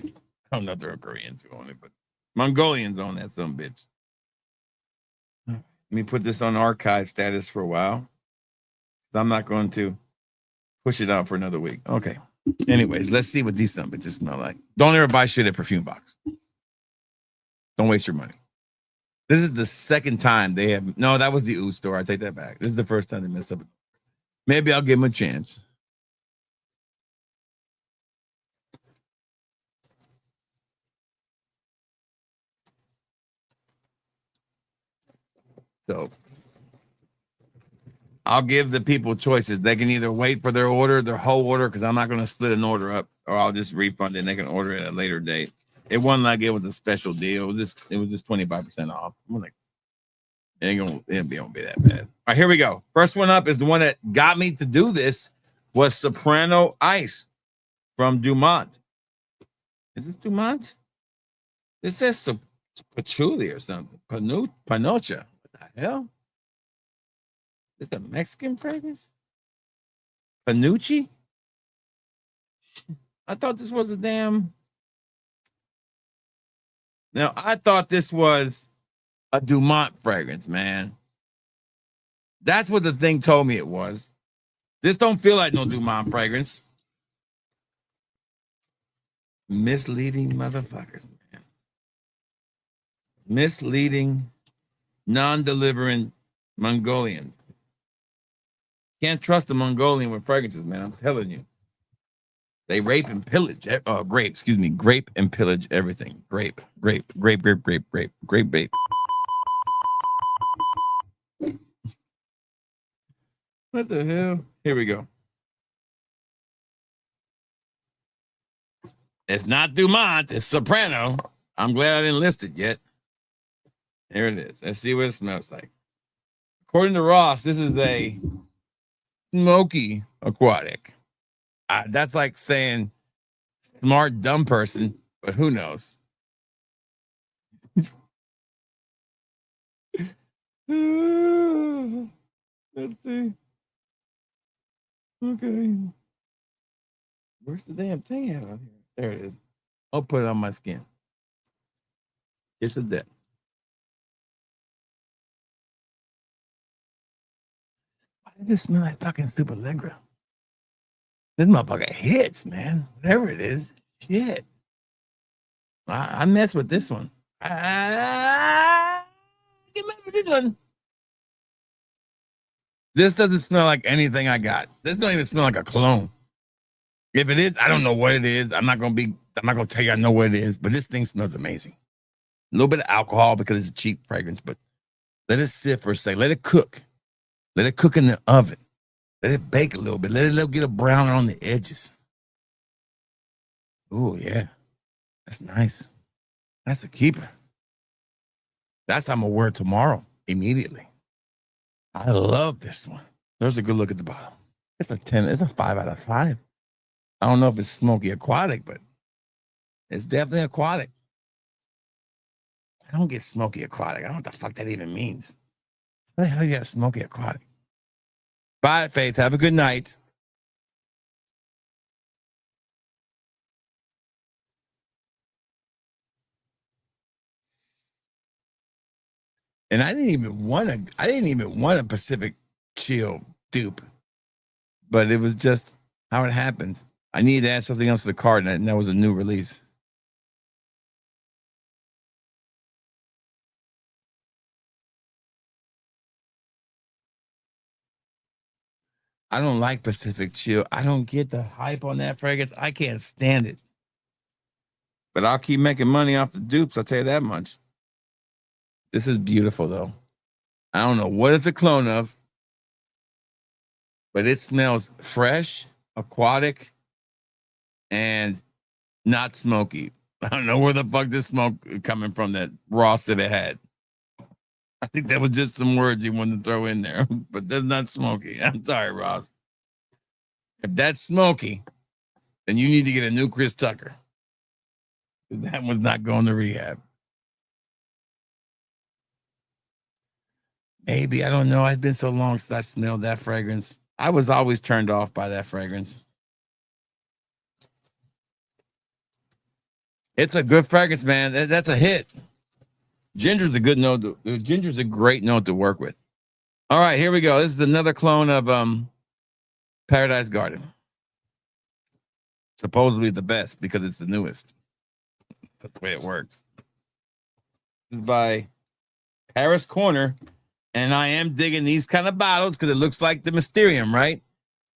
don't know if there are Koreans who own it, but Mongolians own that some bitch. Let me put this on archive status for a while. I'm not going to push it out for another week. Okay. Anyways, let's see what these some bitches smell like. Don't ever buy shit at Perfume Box. Don't waste your money. This is the second time they have. No, that was the Oud store. I take that back. This is the first time they messed up. Maybe I'll give them a chance. So I'll give the people choices. They can either wait for their whole order, because I'm not going to split an order up, or I'll just refund it and they can order it at a later date. It wasn't like it was a special deal. It was just 25% off. I'm like, it won't be that bad. All right, here we go. First one up is the one that got me to do this, was Soprano Ice from Dumont. Is this Dumont? This says Patchouli or something. Panocha. What the hell? Is it a Mexican fragrance? Panucci? I thought this was a damn. Now, I thought this was a Dumont fragrance, man. That's what the thing told me it was. This don't feel like no Dumont fragrance. Misleading motherfuckers, man. Misleading, non-delivering Mongolian. Can't trust the Mongolian with fragrances, man. I'm telling you. They rape and pillage. Grape and pillage everything. Grape. What the hell? Here we go. It's not Dumont. It's Soprano. I'm glad I didn't list it yet. Here it is. Let's see what it smells like. According to Ross, this is a smoky aquatic. That's like saying smart, dumb person, but who knows? Let's see. Okay. Where's the damn thing at on here? There it is. I'll put it on my skin. It's a dip. Why does this smell like fucking Super Allegra? This motherfucker hits, man. Whatever it is. Shit. I mess with this one. Get mess with this one. This doesn't smell like anything I got. This don't even smell like a cologne. If it is, I don't know what it is. I'm not gonna tell you I know what it is, but this thing smells amazing. A little bit of alcohol because it's a cheap fragrance, but let it sit for a second. Let it cook. Let it cook in the oven. Let it bake a little bit. Let it get a brown on the edges. Oh, yeah. That's nice. That's a keeper. That's how I'm gonna wear it tomorrow immediately. I love this one. There's a good look at the bottom. It's a 10. It's a 5 out of 5. I don't know if it's smoky aquatic, but it's definitely aquatic. I don't get smoky aquatic. I don't know what the fuck that even means. What the hell you got smoky aquatic? Bye, Faith. Have a good night. And I didn't even want a Pacific Chill dupe, but it was just how it happened. I needed to add something else to the cart, and that was a new release. I don't like Pacific Chill. I don't get the hype on that fragrance. I can't stand it. But I'll keep making money off the dupes. I'll tell you that much. This is beautiful, though. I don't know what it's a clone of, but it smells fresh, aquatic, and not smoky. I don't know where the fuck this smoke coming from that Ross said it had. I think that was just some words he wanted to throw in there, but that's not smoky. I'm sorry, Ross. If that's smoky, then you need to get a new Chris Tucker. That one's not going to rehab. Maybe, I don't know. It's been so long since I smelled that fragrance. I was always turned off by that fragrance. It's a good fragrance, man. That's a hit. Ginger's a good note. Ginger's a great note to work with. All right, here we go. This is another clone of Paradise Garden. Supposedly the best because it's the newest. That's the way it works. This is by Paris Corner. And I am digging these kind of bottles because it looks like the Mysterium, right?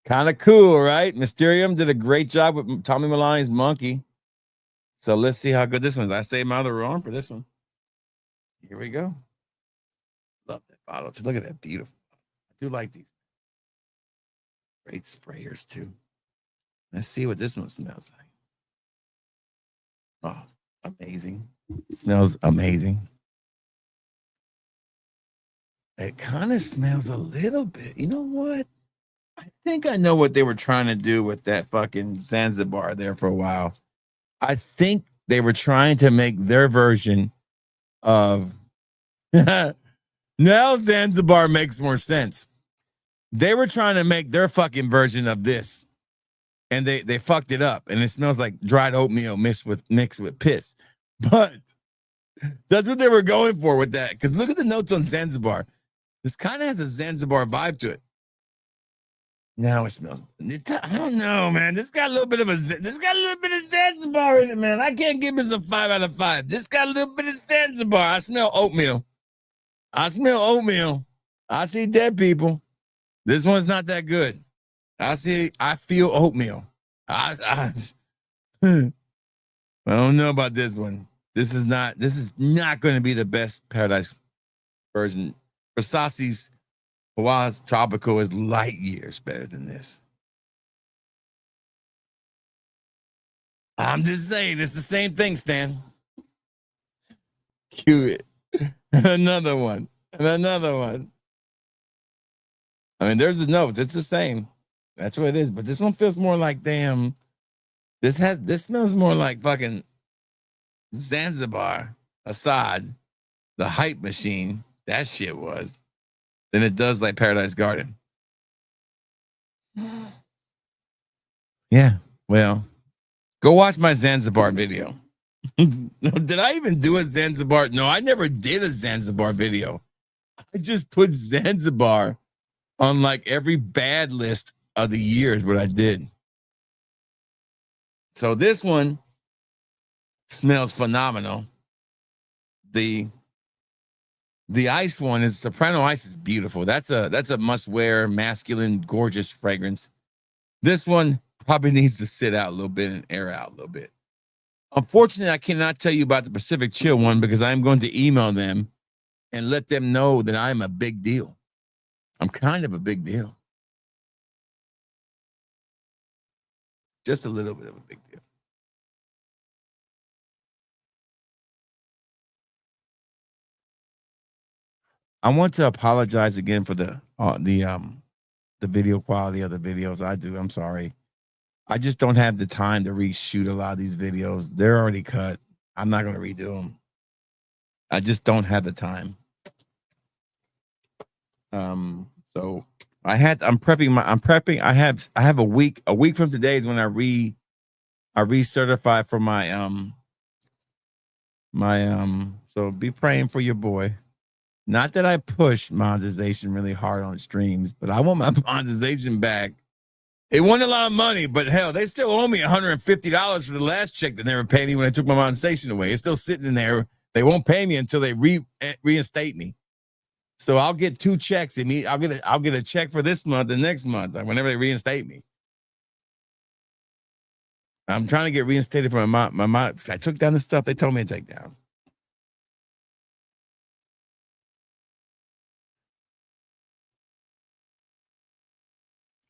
Kind of cool, right? Mysterium did a great job with Tommy Milani's Monkey. So let's see how good this one is. I saved my other arm for this one. Here we go. Love that bottle. Look at that. Beautiful. I do like these. Great sprayers, too. Let's see what this one smells like. Oh, amazing. It smells amazing. It kind of smells a little bit. You know what? I think I know what they were trying to do with that fucking Zanzibar there for a while. I think they were trying to make their version of now Zanzibar makes more sense. They were trying to make their fucking version of this, and they fucked it up, and it smells like dried oatmeal mixed with piss. But that's what they were going for with that. Because look at the notes on Zanzibar. This kind of has a Zanzibar vibe to it. Now it smells. I don't know, man. This got a little bit of Zanzibar in it, man. I can't give this a 5 out of 5. This got a little bit of Zanzibar. I smell oatmeal. I see dead people. This one's not that good. I feel oatmeal. I don't know about this one. This is not going to be the best Paradise version. Versace's Hawaii's Tropical is light years better than this. I'm just saying, it's the same thing, Stan. Cue it. Another one. I mean, there's the notes. It's the same. That's what it is. But this one feels more like damn. This smells more like fucking Zanzibar, Assad, the hype machine. That shit was. Than it does like Paradise Garden. Yeah. Well, go watch my Zanzibar video. Did I even do a Zanzibar? No, I never did a Zanzibar video. I just put Zanzibar on like every bad list of the years, what I did. So this one smells phenomenal. The ice one is Soprano Ice is beautiful. That's a must-wear, masculine, gorgeous fragrance. This one probably needs to sit out a little bit and air out a little bit. Unfortunately, I cannot tell you about the Pacific Chill one because I'm going to email them and let them know that I'm a big deal. I'm kind of a big deal. Just a little bit of a big deal. I want to apologize again for the video quality of the videos. I do. I'm sorry. I just don't have the time to reshoot a lot of these videos. They're already cut. I'm not going to redo them. I just don't have the time. So I'm prepping. I have a week from today is when I recertify for my so be praying for your boy. Not that I push monetization really hard on streams, but I want my monetization back. It wasn't a lot of money, but hell, they still owe me $150 for the last check that never paid me when I took my monetization away. It's still sitting in there. They won't pay me until they reinstate me. So I'll get 2 checks. I'll get a check for this month and next month, whenever they reinstate me. I'm trying to get reinstated for my I took down the stuff they told me to take down.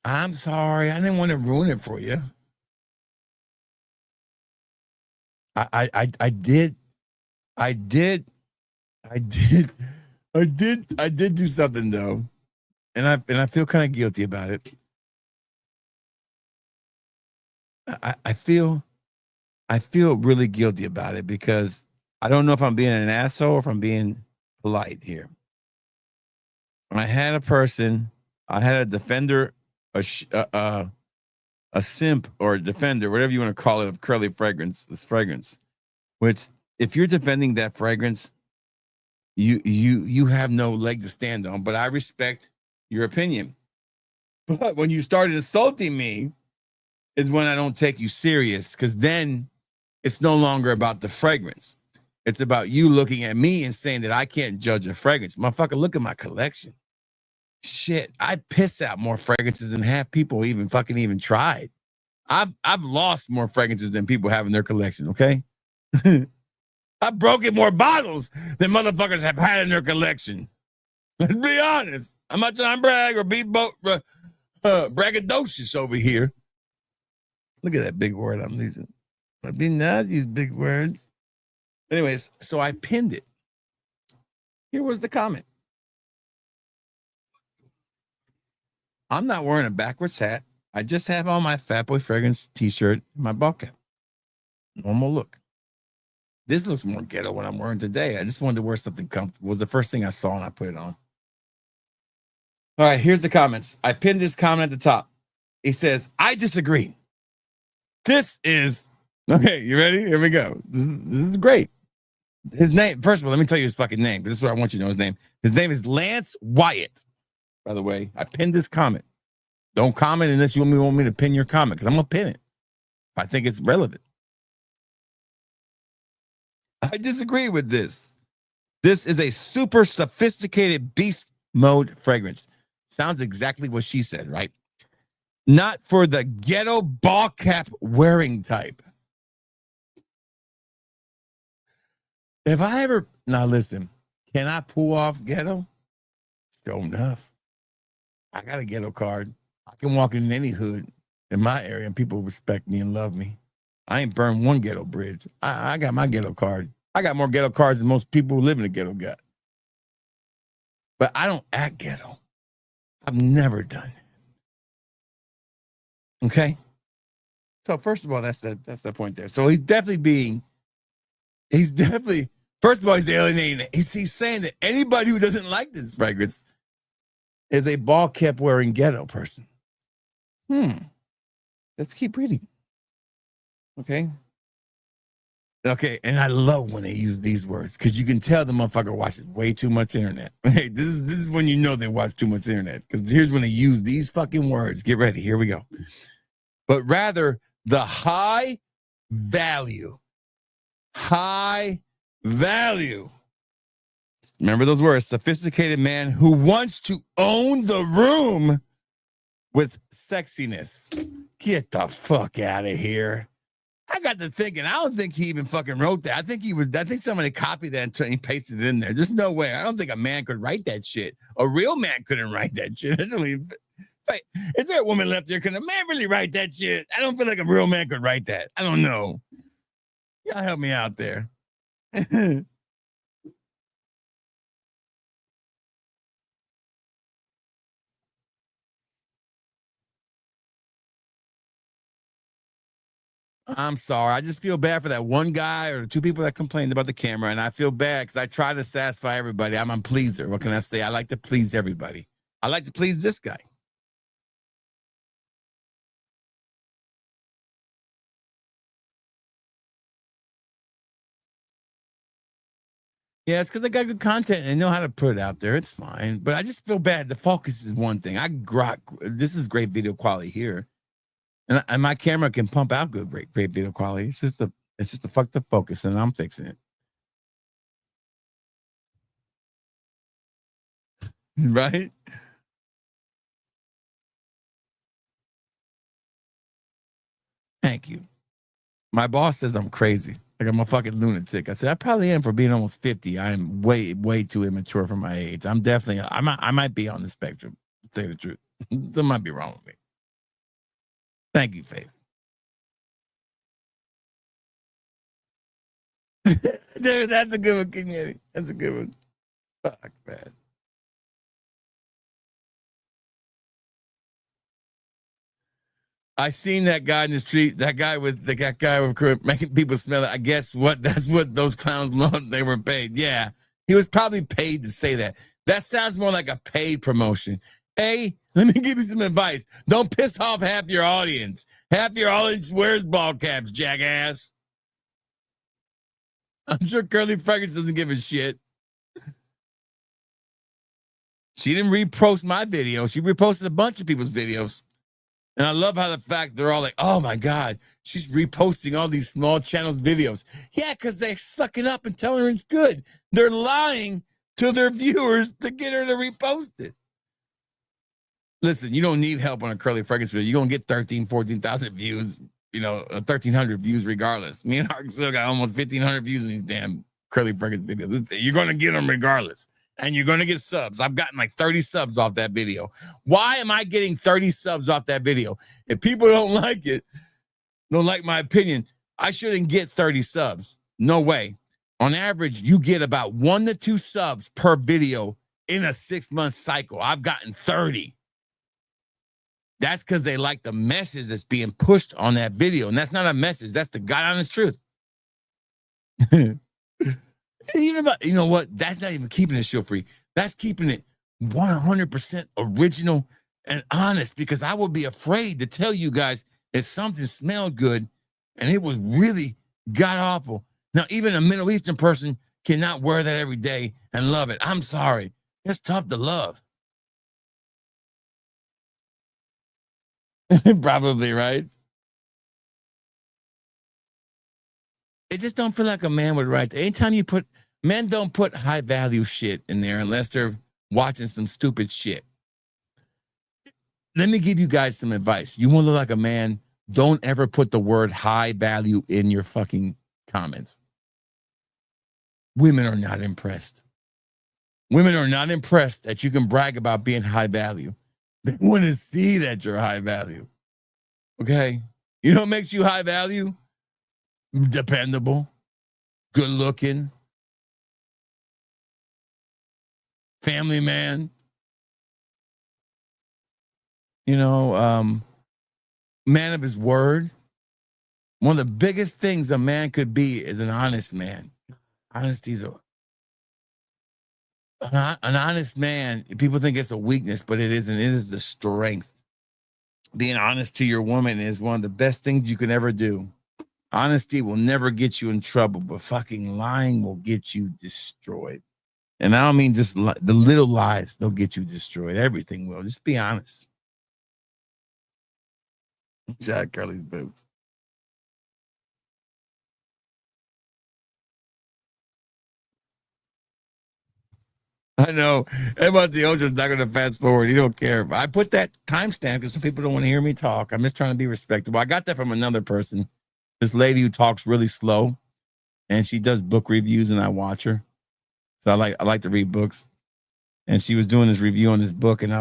I'm sorry. I didn't want to ruin it for you. I did do something though. And I feel kind of guilty about it. I feel really guilty about it because I don't know if I'm being an asshole or if I'm being polite here. I had a defender, a simp or a defender, whatever you want to call it, of curly fragrance, this fragrance, which if you're defending that fragrance, you have no leg to stand on, but I respect your opinion. But when you started insulting me is when I don't take you serious, because then it's no longer about the fragrance. It's about you looking at me and saying that I can't judge a fragrance. Motherfucker, look at my collection. Shit, I piss out more fragrances than half people even tried. I've lost more fragrances than people have in their collection, okay? I've broken more bottles than motherfuckers have had in their collection. Let's be honest. I'm not trying to brag or be braggadocious over here. Look at that big word I'm using. I'd be not these big words. Anyways, so I pinned it. Here was the comment. I'm not wearing a backwards hat. I just have on my Fat Boy Fragrance t-shirt, my ball cap. Normal look. This looks more ghetto what I'm wearing today. I just wanted to wear something comfortable. It was the first thing I saw and I put it on. All right, here's the comments. I pinned this comment at the top. He says, I disagree. This is, okay, you ready? Here we go. This is great. His name, first of all, let me tell you his fucking name, because this is what I want you to know his name. His name is Lance Wyatt. By the way, I pinned this comment. Don't comment unless you want me to pin your comment, because I'm going to pin it. I think it's relevant. I disagree with this. This is a super sophisticated beast mode fragrance. Sounds exactly what she said, right? Not for the ghetto ball cap wearing type. If I ever, now listen, can I pull off ghetto? Sure enough. I got a ghetto card. I can walk in any hood in my area and people respect me and love me. I ain't burned one ghetto bridge. I got my ghetto card. I got more ghetto cards than most people who live in the ghetto got. But I don't act ghetto. I've never done it. Okay. So first of all, that's the point there. So he's definitely, first of all, he's alienating it. He's saying that anybody who doesn't like this fragrance is a ball cap wearing ghetto person. Let's keep reading. Okay. Okay, and I love when they use these words because you can tell the motherfucker watches way too much internet. Hey, this is when you know they watch too much internet because here's when they use these fucking words. Get ready, here we go. But rather the high value. Remember those words, sophisticated man who wants to own the room with sexiness. Get the fuck out of here. I got to thinking, I don't think he even fucking wrote that. I think somebody copied that and he pasted it in there. There's no way. I don't think a man could write that shit. A real man couldn't write that shit. Wait, is there a woman left here? Can a man really write that shit? I don't feel like a real man could write that. I don't know. Y'all help me out there. I'm sorry. I just feel bad for that one guy or the two people that complained about the camera. And I feel bad because I try to satisfy everybody. I'm a pleaser. What can I say? I like to please everybody. I like to please this guy. Yeah, it's because they got good content and they know how to put it out there. It's fine. But I just feel bad. The focus is one thing. This is great video quality here. And my camera can pump out great video quality. It's just a fucked up focus, and I'm fixing it. Right? Thank you. My boss says I'm crazy. Like I'm a fucking lunatic. I said, I probably am for being almost 50. I am way, way too immature for my age. I might be on the spectrum, to tell you the truth. Something might be wrong with me. Thank you, Faith. Dude, that's a good one, Kenyatta. That's a good one. Fuck, man. I seen that guy in the street, that guy with making people smell it. I guess that's what those clowns loved. They were paid. Yeah. He was probably paid to say that. That sounds more like a paid promotion. Hey, let me give you some advice. Don't piss off half your audience. Half your audience wears ball caps, jackass. I'm sure Curly Fragrance doesn't give a shit. She didn't repost my video. She reposted a bunch of people's videos. And I love how the fact they're all like, oh my God, she's reposting all these small channels videos. Yeah, because they're sucking up and telling her it's good. They're lying to their viewers to get her to repost it. Listen, you don't need help on a Curly Fragrance video. You're going to get 13, 14,000 views, 1,300 views regardless. Me and Hark still got almost 1,500 views in these damn Curly Fragrance videos. You're going to get them regardless. And you're going to get subs. I've gotten like 30 subs off that video. Why am I getting 30 subs off that video? If people don't like it, don't like my opinion, I shouldn't get 30 subs. No way. On average, you get about 1 to 2 subs per video in a 6-month cycle. I've gotten 30. That's because they like the message that's being pushed on that video. And that's not a message. That's the God honest truth. Even about, you know what? That's not even keeping it show free. That's keeping it 100% original and honest, because I would be afraid to tell you guys if something smelled good and it was really god awful. Now, even a Middle Eastern person cannot wear that every day and love it. I'm sorry. It's tough to love. Probably, right? It just don't feel like a man would write. Anytime you put, men don't put high value shit in there unless they're watching some stupid shit. Let me give you guys some advice. You want to look like a man, don't ever put the word high value in your fucking comments. Women are not impressed. Women are not impressed that you can brag about being high value. They want to see that you're high value. Okay? You know what makes you high value? Dependable, good looking, family man. You know, man of his word. One of the biggest things a man could be is an honest man. Honesty's an honest man. People think it's a weakness, but it isn't. It is the strength. Being honest to your woman is one of the best things you can ever do. Honesty will never get you in trouble, but fucking lying will get you destroyed. And I don't mean just the little lies, they'll get you destroyed. Everything will. Just be honest. Jack Curly's boots. I know. Everyone's the Ocean's not going to fast forward. You don't care. I put that timestamp because some people don't want to hear me talk. I'm just trying to be respectable. I got that from another person. This lady who talks really slow, and she does book reviews, and I watch her. So I like to read books. And she was doing this review on this book, and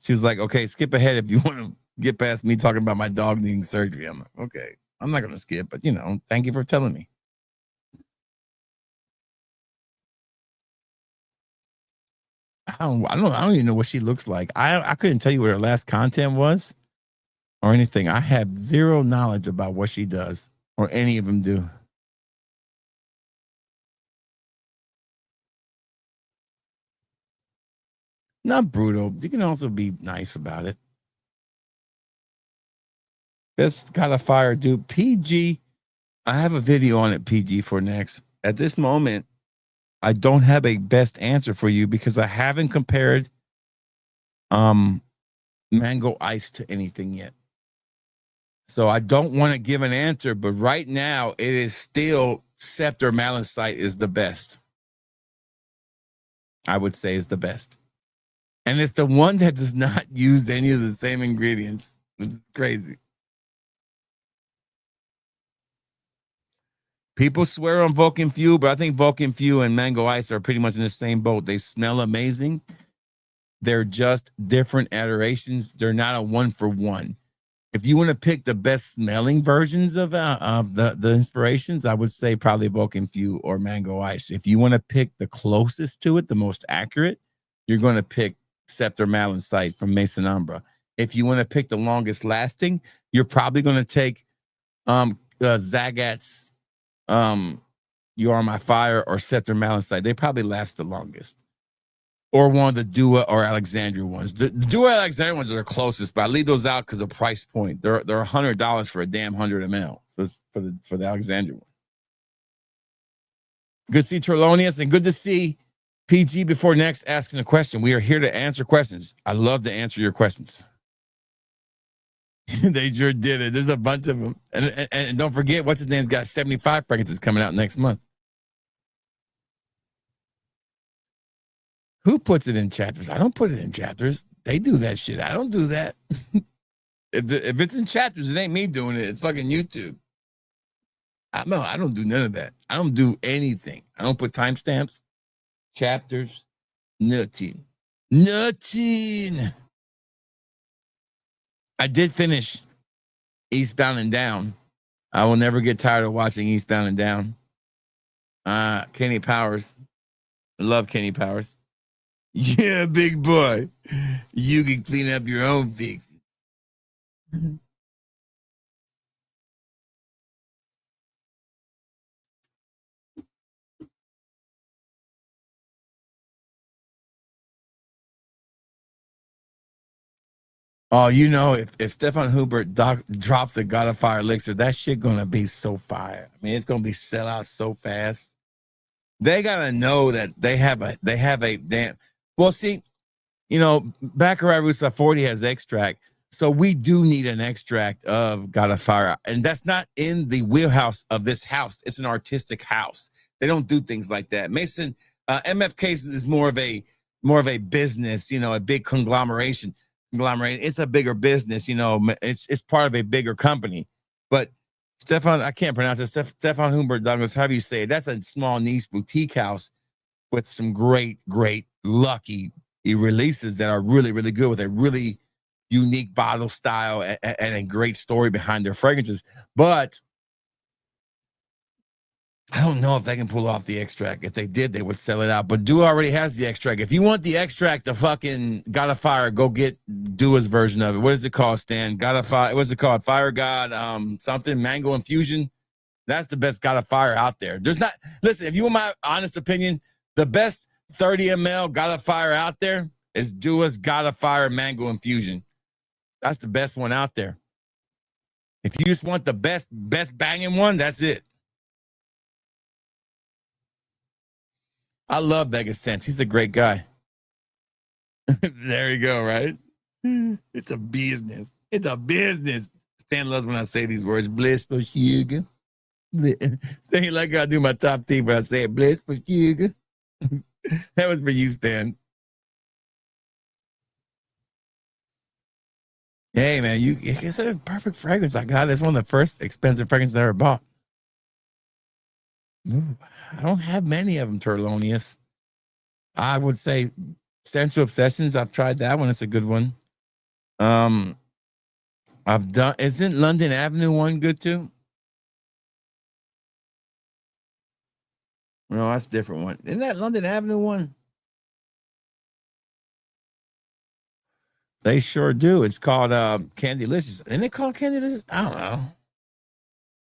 she was like, okay, skip ahead if you want to get past me talking about my dog needing surgery. I'm like, okay, I'm not going to skip, but thank you for telling me. I don't even know what she looks like. I couldn't tell you what her last content was or anything. I have zero knowledge about what she does or any of them do. Not brutal. You can also be nice about it. Best got a fire, dude. PG. I have a video on it, PG, for next. At this moment, I don't have a best answer for you because I haven't compared mango ice to anything yet. So I don't want to give an answer, but right now it is still Scepter Malachite is the best. I would say is the best. And it's the one that does not use any of the same ingredients. It's crazy. People swear on Vulcan Fuel, but I think Vulcan Fuel and Mango Ice are pretty much in the same boat. They smell amazing. They're just different iterations. They're not a one for one. If you want to pick the best smelling versions of the inspirations, I would say probably Vulcan Fuel or Mango Ice. If you want to pick the closest to it, the most accurate, you're going to pick Scepter Malachite from Mason Umbra. If you want to pick the longest lasting, you're probably going to take Zagat's You Are My Fire or Scepter Malachite. They probably last the longest. Or one of the Dua or Alexandria ones. The Dua Alexandria ones are the closest, but I leave those out because of price point. They're $100 for a damn 100 ml. So it's for the Alexandria one. Good to see Trelonius and good to see PG before next asking a question. We are here to answer questions. I love to answer your questions. They sure did it. There's a bunch of them. And don't forget, what's his name's got 75 fragrances coming out next month. Who puts it in chapters? I don't put it in chapters. They do that shit. I don't do that. If it's in chapters, it ain't me doing it. It's fucking YouTube. I don't do none of that. I don't do anything. I don't put timestamps, chapters, nothing. Nothing. I did finish Eastbound and Down. I will never get tired of watching Eastbound and Down. Kenny Powers. I love Kenny Powers. Yeah, big boy. You can clean up your own fix. Oh, if Stefan Hubert drops the God of Fire elixir, that shit gonna be so fire. I mean, it's gonna be sell out so fast. They gotta know that they have a damn. Well, see, Baccarat Rusa 40 has extract, so we do need an extract of God of Fire, and that's not in the wheelhouse of this house. It's an artistic house. They don't do things like that. Mason MFK is more of a business, a big conglomeration. It's a bigger business, it's part of a bigger company. But Stefan, I can't pronounce it. Stefan Humbert Douglas, how do you say it? That's a small niche boutique house with some great lucky releases that are really, really good with a really unique bottle style and a great story behind their fragrances. But I don't know if they can pull off the extract. If they did, they would sell it out. But Dua already has the extract. If you want the extract, the fucking God of Fire, go get Dua's version of it. What is it called, Stan? God of Fire. What's it called? Fire God, something, mango infusion. That's the best God of Fire out there. There's not, listen, if you want my honest opinion, the best 30 ml God of Fire out there is Dua's God of Fire mango infusion. That's the best one out there. If you just want the best banging one, that's it. I love Vegas Sense. He's a great guy. There you go, right? It's a business. It's a business. Stan loves when I say these words. Bliss for sugar. Stan, like I do my top team when I say it. Bliss for sugar. That was for you, Stan. Hey, man, it's a perfect fragrance I got. It's one of the first expensive fragrances I ever bought. Ooh, I don't have many of them, Turlonius. I would say Sensual Obsessions. I've tried that one. It's a good one. I've done. Isn't London Avenue one good too? No, that's a different one. Isn't that London Avenue one? They sure do. It's called Candylicious. Isn't it called Candylicious? I don't know.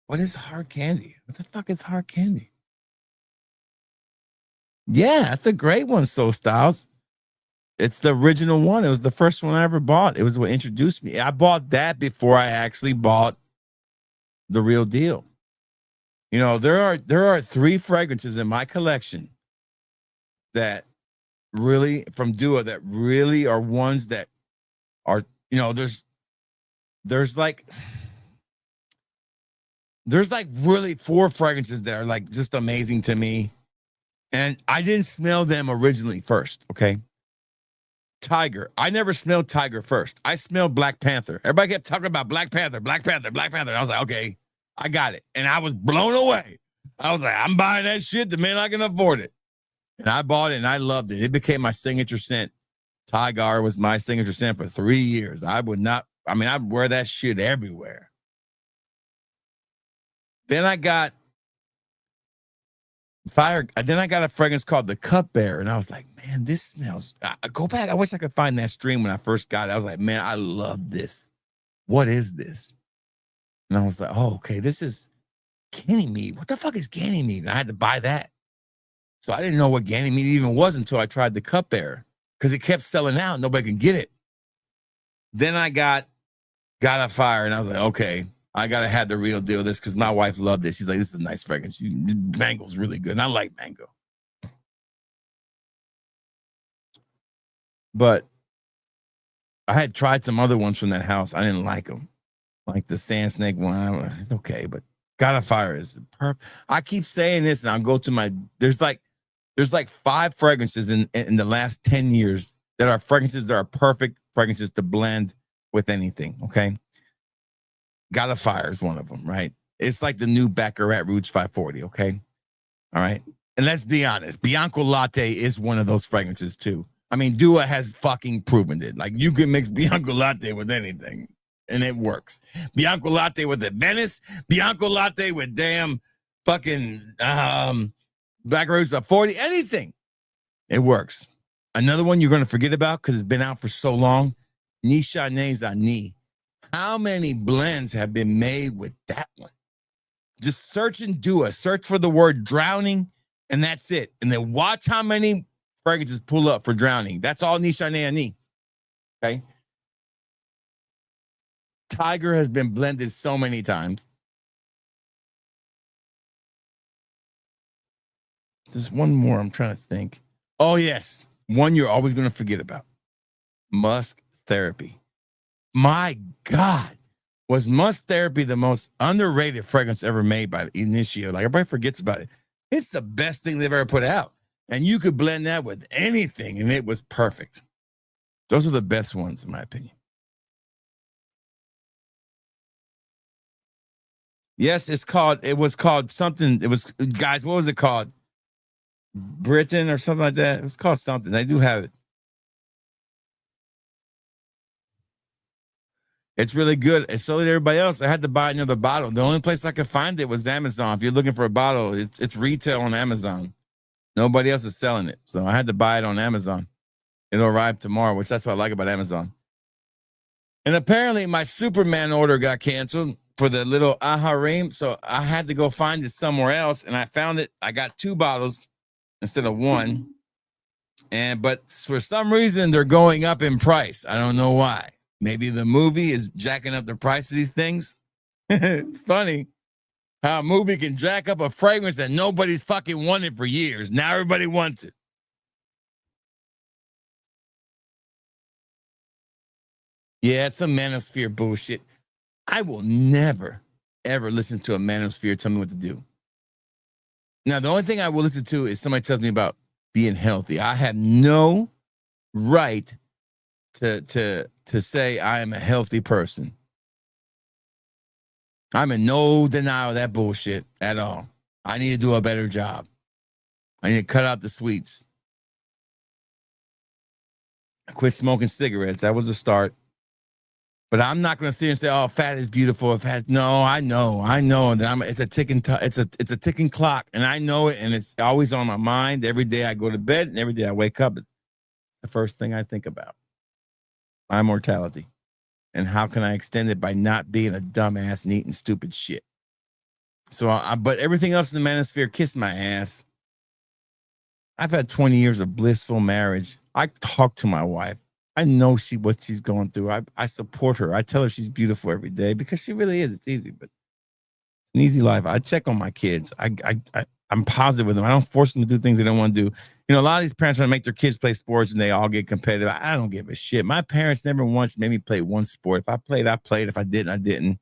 What is hard candy? What the fuck is hard candy? Yeah, that's a great one, Soul Styles. It's the original one. It was the first one I ever bought. It was what introduced me. I bought that before I actually bought the real deal. You know, there are 3 fragrances in my collection that really, from Dua, that really are ones that are, you know, there's like really 4 fragrances that are like just amazing to me. And I didn't smell them originally first, okay? Tiger. I never smelled Tiger first. I smelled Black Panther. Everybody kept talking about Black Panther, Black Panther, Black Panther. And I was like, okay, I got it. And I was blown away. I was like, I'm buying that shit the minute I can afford it. And I bought it and I loved it. It became my signature scent. Tiger was my signature scent for 3 years. I'd wear that shit everywhere. Then I got a fragrance called the Cupbearer, and I was like, man, this smells. I go back. I wish I could find that stream when I first got it. I was like, man, I love this. What is this? And I was like, oh, okay, this is Ganymede. What the fuck is Ganymede? And I had to buy that. So I didn't know what Ganymede even was until I tried the Cupbearer because it kept selling out. Nobody could get it. Then I got a Fire, and I was like, okay, I gotta have the real deal of this because my wife loved this. She's like, this is a nice fragrance. Mango's really good. And I like mango. But I had tried some other ones from that house. I didn't like them. Like the Sand Snake one. It's okay, but God of Fire is perfect. I keep saying this, and I'll go to there's like 5 fragrances in the last 10 years that are fragrances that are perfect fragrances to blend with anything. Okay. God of Fire is one of them, right? It's like the new Baccarat Rouge 540, okay? All right? And let's be honest, Bianco Latte is one of those fragrances too. I mean, Dua has fucking proven it. Like, you can mix Bianco Latte with anything, and it works. Bianco Latte with the Venice, Bianco Latte with damn fucking Black Rouge 540, anything. It works. Another one you're going to forget about because it's been out for so long, Nisha Nezani. How many blends have been made with that one? Just search and search for the word drowning, and that's it. And then watch how many fragrances pull up for drowning. That's all Nisha Nezani. Okay. Tiger has been blended so many times. There's one more I'm trying to think. Oh, yes. One you're always going to forget about. Musk Therapy. My God, was Musk Therapy the most underrated fragrance ever made by Initio? Like, everybody forgets about it. It's the best thing they've ever put out. And you could blend that with anything, and it was perfect. Those are the best ones, in my opinion. Yes, it was called something. It was, guys, what was it called? Britain or something like that. It was called something. I do have it. It's really good. And so did everybody else. I had to buy another bottle. The only place I could find it was Amazon. If you're looking for a bottle, it's retail on Amazon. Nobody else is selling it. So I had to buy it on Amazon. It'll arrive tomorrow, which that's what I like about Amazon. And apparently my Superman order got canceled for the little Aharim. So I had to go find it somewhere else. And I found it. I got 2 bottles instead of 1. But for some reason, they're going up in price. I don't know why. Maybe the movie is jacking up the price of these things. It's funny how a movie can jack up a fragrance that nobody's fucking wanted for years. Now everybody wants it. Yeah, it's some manosphere bullshit. I will never, ever listen to a manosphere tell me what to do. Now, the only thing I will listen to is somebody tells me about being healthy. I have no right to say I am a healthy person. I'm in no denial of that bullshit at all. I need to do a better job. I need to cut out the sweets. I quit smoking cigarettes. That was a start. But I'm not going to sit here and say, "Oh, fat is beautiful." No, I know that it's a ticking it's a ticking clock, and I know it, and it's always on my mind. Every day I go to bed, and every day I wake up, it's the first thing I think about: my mortality, and how can I extend it by not being a dumbass and eating stupid shit. So, but everything else in the manosphere, kiss my ass. I've had 20 years of blissful marriage. I talk to my wife. I know what she's going through. I support her. I tell her she's beautiful every day because she really is. It's easy, but an easy life. I check on my kids. I'm positive with them. I don't force them to do things they don't want to do. You know, a lot of these parents want to make their kids play sports and they all get competitive. I don't give a shit. My parents never once made me play one sport. If I played, I played. If I didn't, I didn't.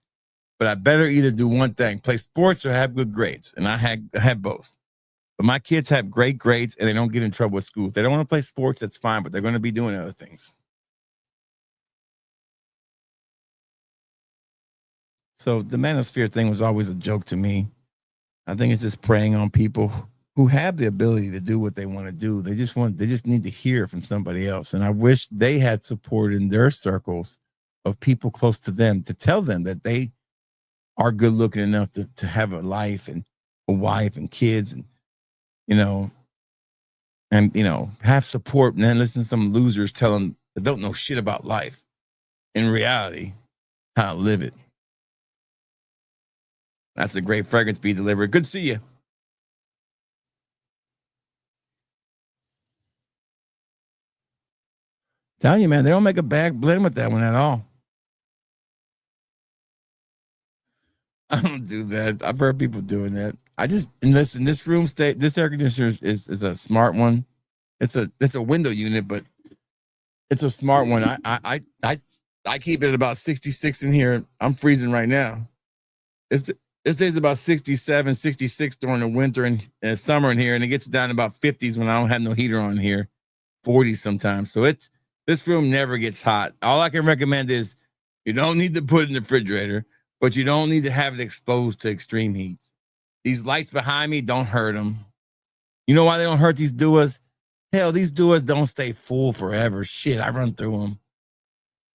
But I better either do one thing, play sports or have good grades. And I had both. But my kids have great grades and they don't get in trouble with school. If they don't want to play sports, that's fine, but they're going to be doing other things. So the manosphere thing was always a joke to me. I think it's just preying on people who have the ability to do what they want to do. They just need to hear from somebody else. And I wish they had support in their circles of people close to them to tell them that they are good looking enough to have a life and a wife and kids and, have support, and then listen to some losers tell them that don't know shit about life. In reality, how to live it. That's a great fragrance being delivered. Good to see you. Telling you, man, they don't make a bad blend with that one at all. I don't do that. I've heard people doing that. This room this air conditioner is a smart one. It's a window unit, but it's a smart one. I keep it at about 66 in here. I'm freezing right now. It stays about 67, 66 during the winter and summer in here, and it gets down to about 50s when I don't have no heater on here, 40s sometimes. So this room never gets hot. All I can recommend is you don't need to put it in the refrigerator, but you don't need to have it exposed to extreme heats. These lights behind me don't hurt them. You know why they don't hurt these duas? Hell, these duas don't stay full forever. Shit, I run through them.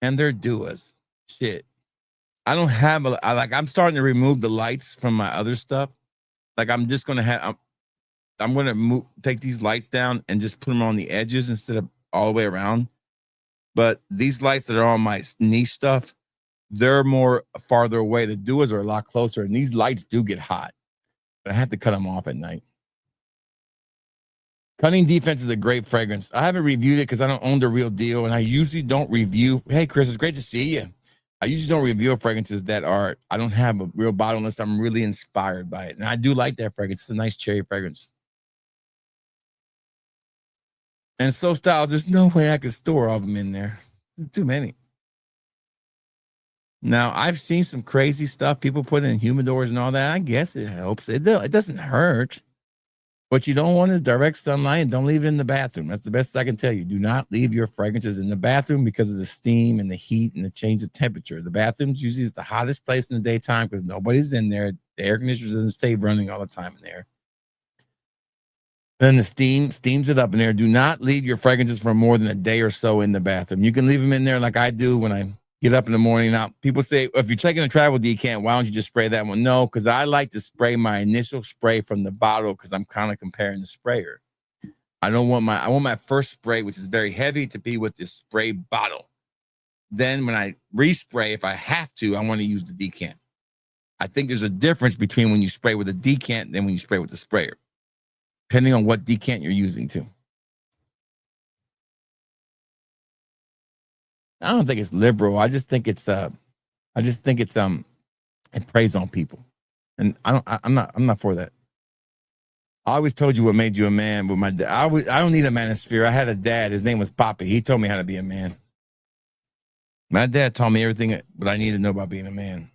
And they're duas. Shit. I don't have I'm starting to remove the lights from my other stuff. Like I'm just going to I'm going to take these lights down and just put them on the edges instead of all the way around. But these lights that are on my niche stuff, they're more farther away. The duas are a lot closer, and these lights do get hot. But I have to cut them off at night. Cunning Defense is a great fragrance. I haven't reviewed it because I don't own the real deal, and I usually don't review. Hey, Chris, it's great to see you. I usually don't review fragrances that I don't have a real bottle unless I'm really inspired by it. And I do like that fragrance. It's a nice cherry fragrance. And So Style, there's no way I could store all of them in there. There's too many. Now, I've seen some crazy stuff people put in humidors and all that. I guess it helps. It doesn't hurt. What you don't want is direct sunlight, and don't leave it in the bathroom. That's the best I can tell you. Do not leave your fragrances in the bathroom because of the steam and the heat and the change of temperature. The bathroom's usually is the hottest place in the daytime because nobody's in there. The air conditioner doesn't stay running all the time in there. Then the steams it up in there. Do not leave your fragrances for more than a day or so in the bathroom. You can leave them in there like I do when I Get up in the morning. Now, people say, if you're taking a travel decant, why don't you just spray that one? No, because I like to spray my initial spray from the bottle because I'm kind of comparing the sprayer. I want my first spray, which is very heavy, to be with this spray bottle. Then when I respray, if I have to, I want to use the decant. I think there's a difference between when you spray with a decant and when you spray with the sprayer, depending on what decant you're using too. I don't think it's liberal. I just think it's it preys on people. And I'm not for that. I always told you what made you a man with my dad. I don't need a manosphere. I had a dad. His name was Poppy. He told me how to be a man. My dad taught me everything that I needed to know about being a man.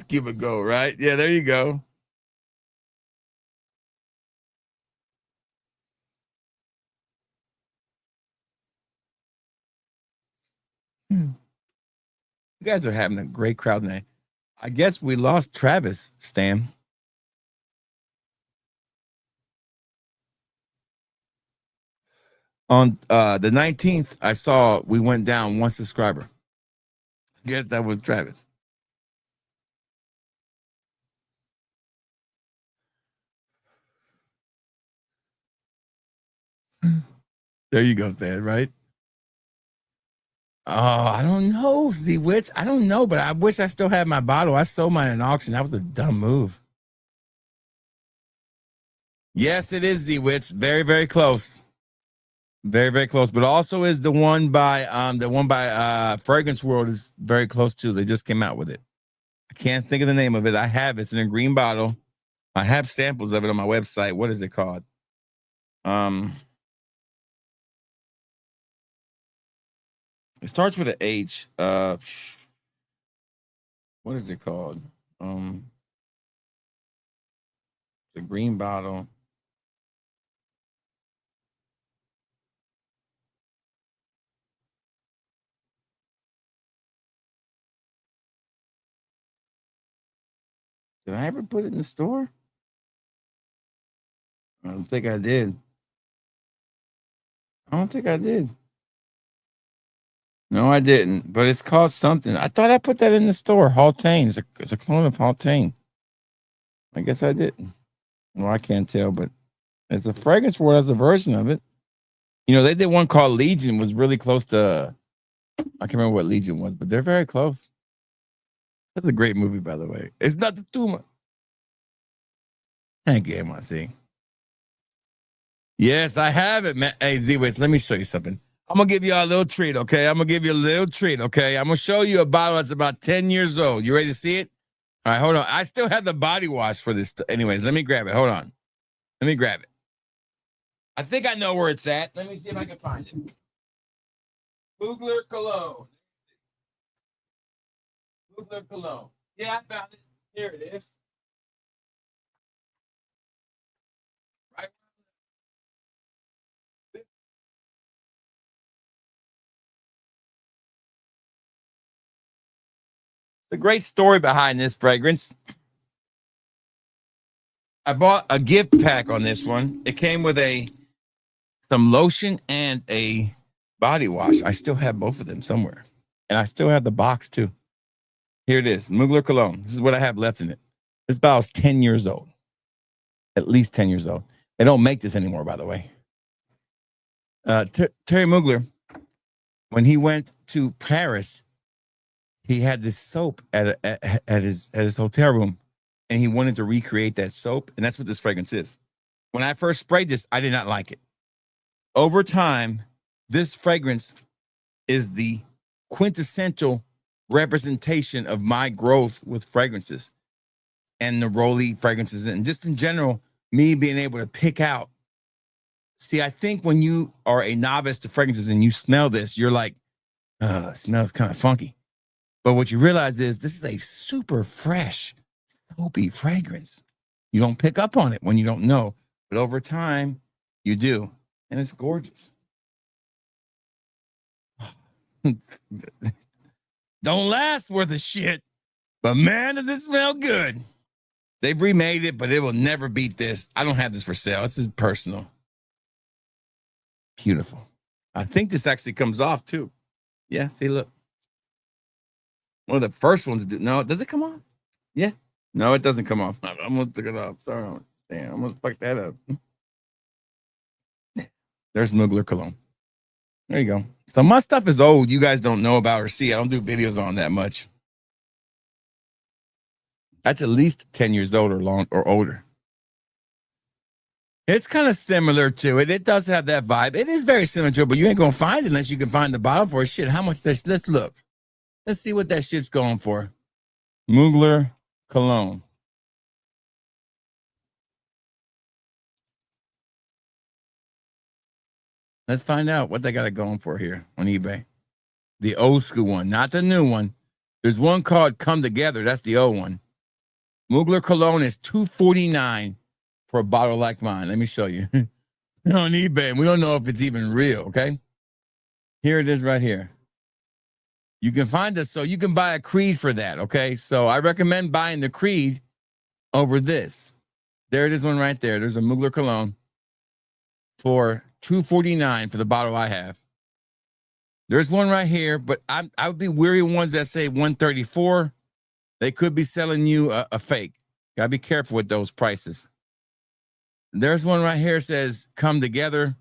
Give it a go, right? Yeah, there you go. You guys are having a great crowd tonight. I guess we lost Travis, Stan. On the 19th, I saw we went down one subscriber. I guess that was Travis. There you go, Stan, right? Oh, I don't know, Z-Witch. I don't know, but I wish I still had my bottle. I sold mine in auction. That was a dumb move. Yes, it is Z-Witch. Very, very close. Very, very close. But also is the one by Fragrance World is very close too. They just came out with it. I can't think of the name of it. I have it's in a green bottle. I have samples of it on my website. What is it called? It starts with an H. What is it called? The green bottle. Did I ever put it in the store? I don't think I did. I don't think I did. No, I didn't. But it's called something. I thought I put that in the store. Haltane. It's a clone of Haltane. I guess I didn't. Well, I can't tell, but it's a Fragrance World as a version of it. You know, they did one called Legion, was really close to. I can't remember what Legion was, but they're very close. That's a great movie, by the way. It's not the tumor. Thank you, MIC. Yes, I have it, man. Hey, Z-Witch, let me show you something. I'm going to give you a little treat, okay? I'm going to give you a little treat, okay? I'm going to show you a bottle that's about 10 years old. You ready to see it? All right, hold on. I still have the body wash for this. Anyways, let me grab it. Hold on. Let me grab it. I think I know where it's at. Let me see if I can find it. Mugler Cologne. Mugler Cologne. Yeah, I found it. Here it is. Right. The great story behind this fragrance. I bought a gift pack on this one. It came with some lotion and a body wash. I still have both of them somewhere. And I still have the box too. Here it is, Mugler Cologne. This is what I have left in it. This bottle's 10 years old. At least 10 years old. They don't make this anymore, by the way. Terry Mugler, when he went to Paris, he had this soap at his hotel room, and he wanted to recreate that soap, and that's what this fragrance is. When I first sprayed this, I did not like it. Over time, this fragrance is the quintessential representation of my growth with fragrances and neroli fragrances, and just in general, me being able to pick out. See, I think when you are a novice to fragrances and you smell this, you're like, it smells kind of funky. But what you realize is this is a super fresh, soapy fragrance. You don't pick up on it when you don't know, but over time, you do. And it's gorgeous. Don't last worth a shit, but man, does it smell good. They've remade it, but it will never beat this. I don't have this for sale. This is personal. Beautiful. I think this actually comes off too. Yeah, see, look. One of the first ones do. No, does it come off? Yeah. No, it doesn't come off. I almost took it off. Sorry. Damn, I almost fucked that up. There's Mugler cologne. There you go. So my stuff is old. You guys don't know about or see. I don't do videos on that much. That's at least 10 years old or older. It's kind of similar to it. It does have that vibe. It is very similar to it, but you ain't going to find it unless you can find the bottle for it. Shit, how much that? Let's look. Let's see what that shit's going for. Mugler cologne. Let's find out what they got it going for here on eBay. The old school one, not the new one. There's one called Come Together. That's the old one. Mugler cologne is $2.49 for a bottle like mine. Let me show you. On eBay, and we don't know if it's even real, okay? Here it is right here. You can find this, so you can buy a Creed for that, okay? So I recommend buying the Creed over this. There it is, one right there. There's a Mugler cologne for $2.49 for the bottle I have. There's one right here, but I would be weary of ones that say $134. They could be selling you a fake. Gotta be careful with those prices. There's one right here that says Come Together.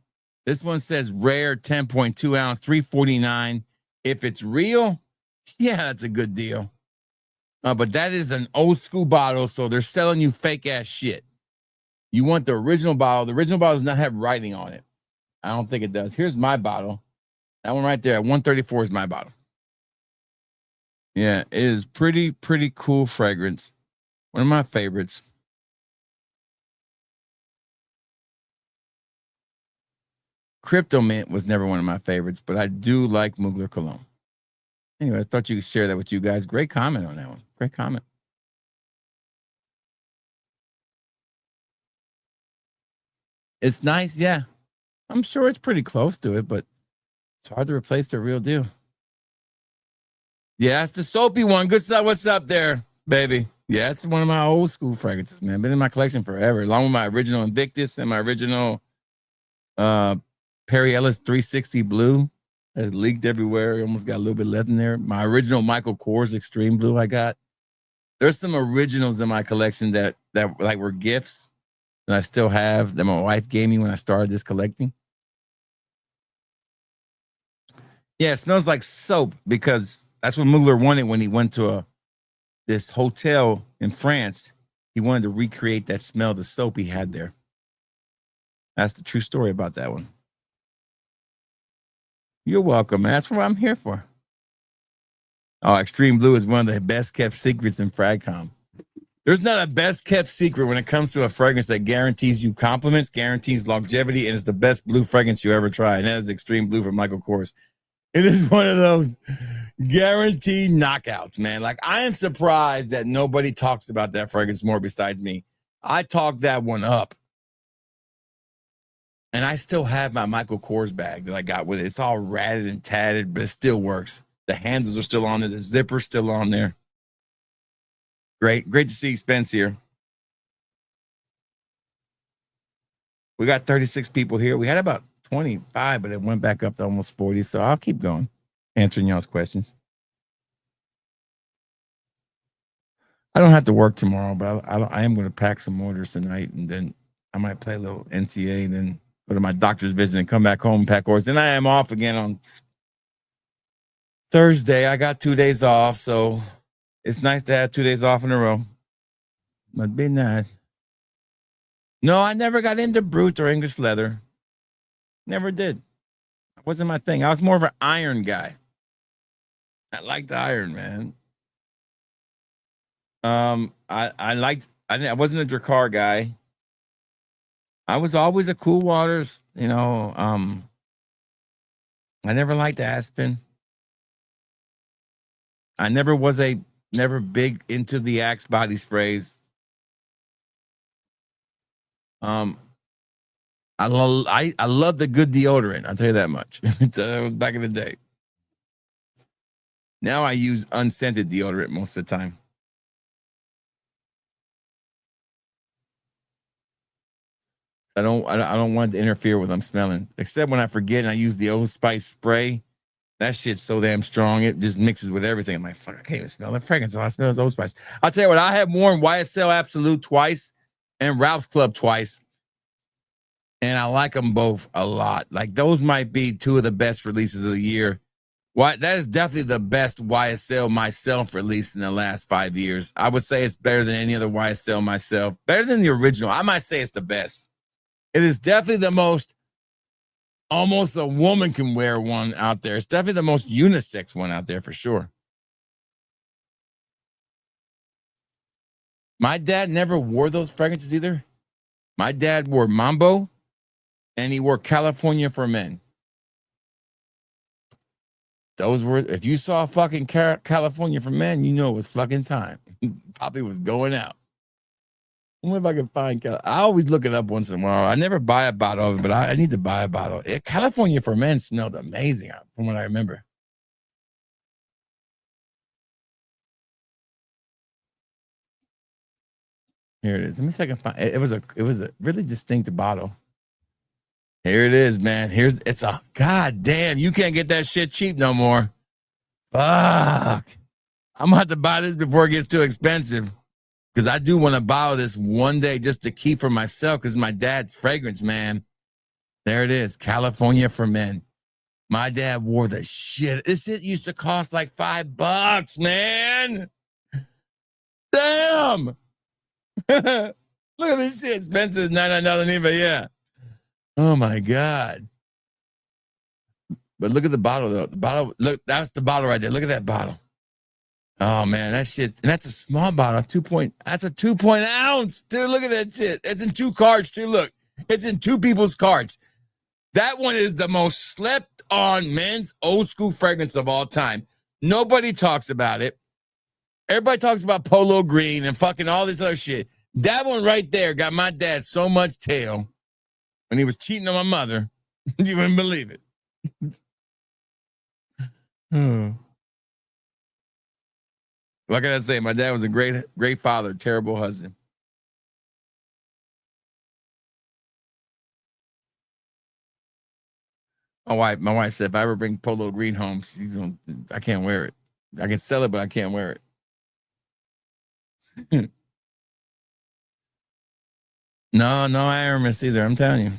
This one says rare 10.2 ounce, $3.49. If it's real, yeah, that's a good deal. But that is an old school bottle, so they're selling you fake ass shit. You want the original bottle. The original bottle does not have writing on it. I don't think it does. Here's my bottle. That one right there, 134 is my bottle. Yeah, it is pretty cool fragrance. One of my favorites. Crypto Mint was never one of my favorites, but I do like Mugler cologne. Anyway, I thought you could share that with you guys. Great comment on that one. Great comment. It's nice, yeah. I'm sure it's pretty close to it, but it's hard to replace the real deal. Yeah, it's the soapy one. Good stuff. What's up there, baby? Yeah, it's one of my old school fragrances, man. Been in my collection forever, along with my original Invictus and my original Perry Ellis 360 Blue. It's leaked everywhere. Almost got a little bit left in there. My original Michael Kors Extreme Blue I got. There's some originals in my collection that like were gifts that I still have that my wife gave me when I started this collecting. Yeah, it smells like soap because that's what Mugler wanted when he went to this hotel in France. He wanted to recreate that smell, the soap he had there. That's the true story about that one. You're welcome, man. That's what I'm here for. Oh, Extreme Blue is one of the best kept secrets in Fragcom. There's not a best kept secret when it comes to a fragrance that guarantees you compliments, guarantees longevity, and is the best blue fragrance you ever try. And that is Extreme Blue from Michael Kors. It is one of those guaranteed knockouts, man. Like, I am surprised that nobody talks about that fragrance more besides me. I talked that one up. And I still have my Michael Kors bag that I got with it. It's all ratted and tatted, but it still works. The handles are still on there. The zipper's still on there. Great to see Spence here. We got 36 people here. We had about 25, but it went back up to almost 40. So I'll keep going, answering y'all's questions. I don't have to work tomorrow, but I am going to pack some orders tonight, and then I might play a little NCA, and then go to my doctor's visit and come back home and pack orders. Then I am off again on Thursday. I got 2 days off, so it's nice to have 2 days off in a row. Must be nice. No, I never got into Brut or English leather. Never did. It wasn't my thing. I was more of an iron guy. I liked iron, man. I wasn't a Drakkar guy. I was always a Cool Waters, I never liked Aspen. I never big into the Axe body sprays. I love the good deodorant. I'll tell you that much. Back in the day. Now I use unscented deodorant most of the time. I don't want it to interfere with what I'm smelling, except when I forget and I use the Old Spice spray. That shit's so damn strong. It just mixes with everything. I'm like, fuck, I can't even smell the fragrance. All I smell is Old Spice. I'll tell you what, I have worn YSL Absolute twice and Ralph's Club twice. And I like them both a lot. Like, those might be two of the best releases of the year. Why, that is definitely the best YSL myself release in the last 5 years. I would say it's better than any other YSL myself. Better than the original. I might say it's the best. It is definitely the most, almost a woman can wear one out there. It's definitely the most unisex one out there for sure. My dad never wore those fragrances either. My dad wore Mambo and he wore California for Men. Those were, if you saw fucking California for Men, you know it was fucking time. Poppy was going out. I wonder if I can find I always look it up once in a while. I never buy a bottle of it, but I need to buy a bottle. California for Men smelled amazing from what I remember. Here it is. Let me see if I can find it. It was a really distinct bottle. Here it is, man. It's a goddamn. You can't get that shit cheap no more. Fuck. I'm gonna have to buy this before it gets too expensive. Because I do want to borrow this one day just to keep for myself because my dad's fragrance, man. There it is. California for Men. My dad wore the shit. This shit used to cost like $5, man. Damn. Look at this shit. Spencer's $99 even. Yeah. Oh my God. But look at the bottle though. The bottle, look, that's the bottle right there. Look at that bottle. Oh man, that shit, and that's a small bottle, that's a 2 ounce. Dude, look at that shit. It's in 2 carts too. Look, it's in 2 people's carts. That one is the most slept on men's old school fragrance of all time. Nobody talks about it. Everybody talks about Polo Green and fucking all this other shit. That one right there got my dad so much tail when he was cheating on my mother. You wouldn't believe it. What can I say? My dad was a great father, terrible husband. My wife said if I ever bring Polo Green home, I can't wear it. I can sell it, but I can't wear it. No Aramis either. I'm telling you.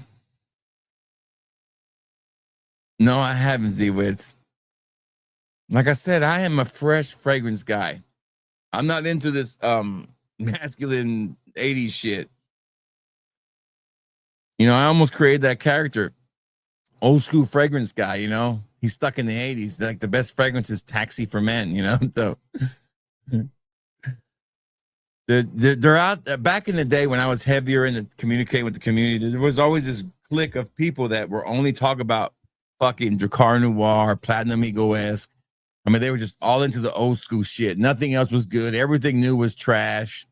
No, I haven't, Z-Wits. Like I said, I am a fresh fragrance guy. I'm not into this masculine 80s shit. You know, I almost created that character. Old school fragrance guy, you know? He's stuck in the 80s. Like the best fragrance is Taxi for Men, you know? So they're out back in the day when I was heavier into communicating with the community. There was always this clique of people that were only talking about fucking Dracar Noir, Platinum Ego-esque. I mean, they were just all into the old school shit. Nothing else was good. Everything new was trash.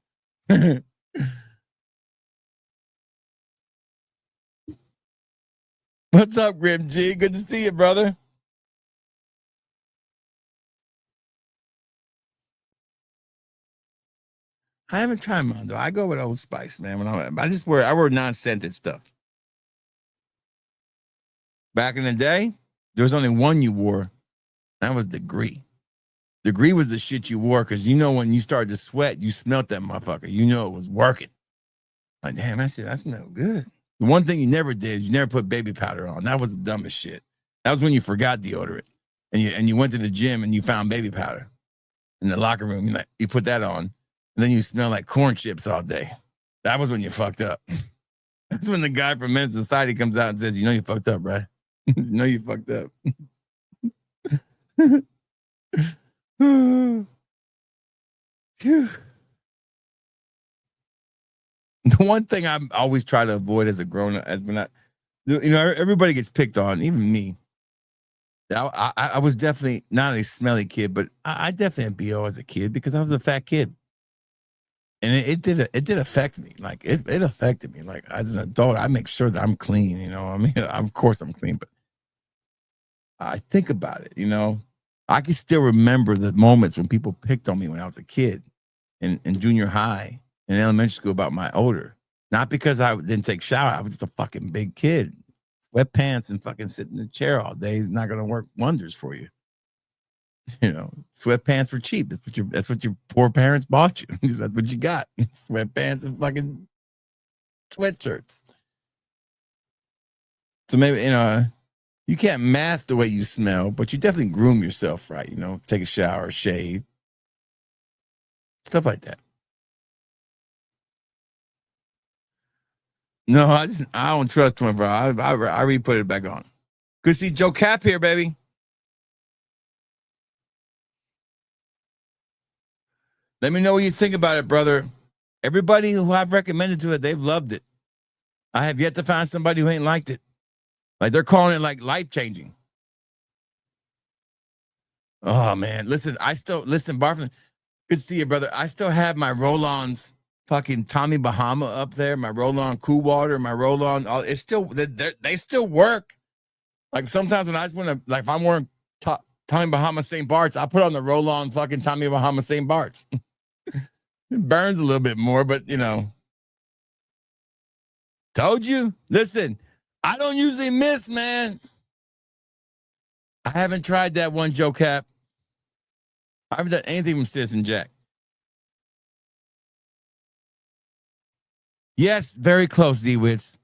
What's up, Grim G? Good to see you, brother. I haven't tried Mondo. I go with Old Spice, man. When I wear non-scented stuff. Back in the day, there was only one you wore. That was Degree. Degree was the shit you wore because you know when you started to sweat, you smelt that motherfucker. You know it was working. Like, damn, that smell good. The one thing you never did is you never put baby powder on. That was the dumbest shit. That was when you forgot deodorant. And you went to the gym and you found baby powder in the locker room. You put that on. And then you smell like corn chips all day. That was when you fucked up. That's when the guy from Men's Society comes out and says, you know you fucked up, right? You know you fucked up. The one thing I always try to avoid as a grown up, everybody gets picked on, even me. I was definitely not a smelly kid, but I definitely had BO as a kid because I was a fat kid. And it did affect me. Like it affected me. Like as an adult, I make sure that I'm clean, you know. I mean, of course I'm clean, but I think about it, you know. I can still remember the moments when people picked on me when I was a kid in junior high and elementary school about my odor. Not because I didn't take a shower. I was just a fucking big kid. Sweatpants and fucking sitting in the chair all day is not going to work wonders for you. You know, sweatpants were cheap. That's what your poor parents bought you. That's what you got. Sweatpants and fucking sweatshirts. So maybe, you know, you can't mask the way you smell, but you definitely groom yourself right. You know, take a shower, shave, stuff like that. No, I don't trust him, bro. I re-put it back on. Good to see Joe Cap here, baby. Let me know what you think about it, brother. Everybody who I've recommended to it, they've loved it. I have yet to find somebody who ain't liked it. Like they're calling it like life-changing. Oh man, listen, Barfman, good to see you, brother. I still have my roll-ons fucking Tommy Bahama up there, my roll-on Cool Water, my roll-on, it's still, they still work. Like sometimes when I just want to, like if I'm wearing Tommy Bahama St. Bart's, I put on the roll-on fucking Tommy Bahama St. Bart's. It burns a little bit more, but you know. Told you. Listen, I don't usually miss, man. I haven't tried that one, Joe Cap. I haven't done anything from Citizen Jack. Yes, very close, Z-Wits.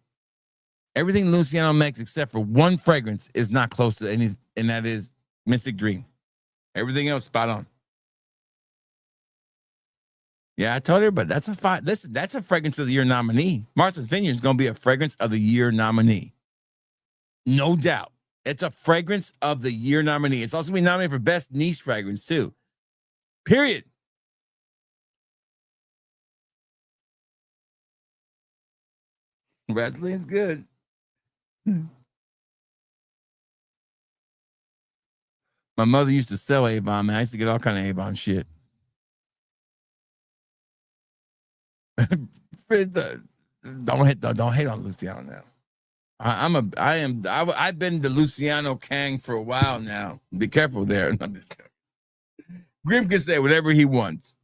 Everything Luciano makes except for one fragrance is not close to any, and that is Mystic Dream. Everything else spot on. Yeah, I told her, but that's a fragrance of the year nominee. Martha's Vineyard is going to be a fragrance of the year nominee. No doubt. It's a fragrance of the year nominee. It's also going to be nominated for best niche fragrance too. Period. Vaseline's good. My mother used to sell Avon, man. I used to get all kind of Avon shit. Don't hate on Luciano now. I've been the Luciano Kang for a while now. Be careful there. Grim can say whatever he wants.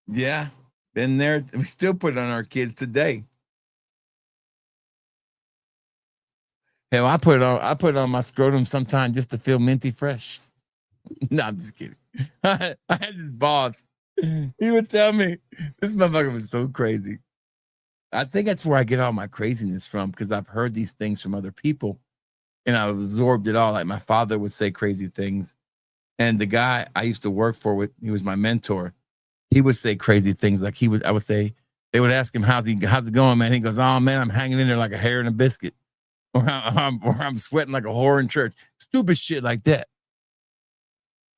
Yeah, been there. We still put it on our kids today. Hell, I put it on my scrotum sometime just to feel minty fresh. No, I'm just kidding. I had this boss. He would tell me, this motherfucker was so crazy. I think that's where I get all my craziness from, because I've heard these things from other people and I've absorbed it all. Like my father would say crazy things. And the guy I used to work for with, he was my mentor. He would say crazy things. Like I would say, they would ask him, how's it going, man? He goes, oh man, I'm hanging in there like a hair in a biscuit. Or I'm sweating like a whore in church. Stupid shit like that.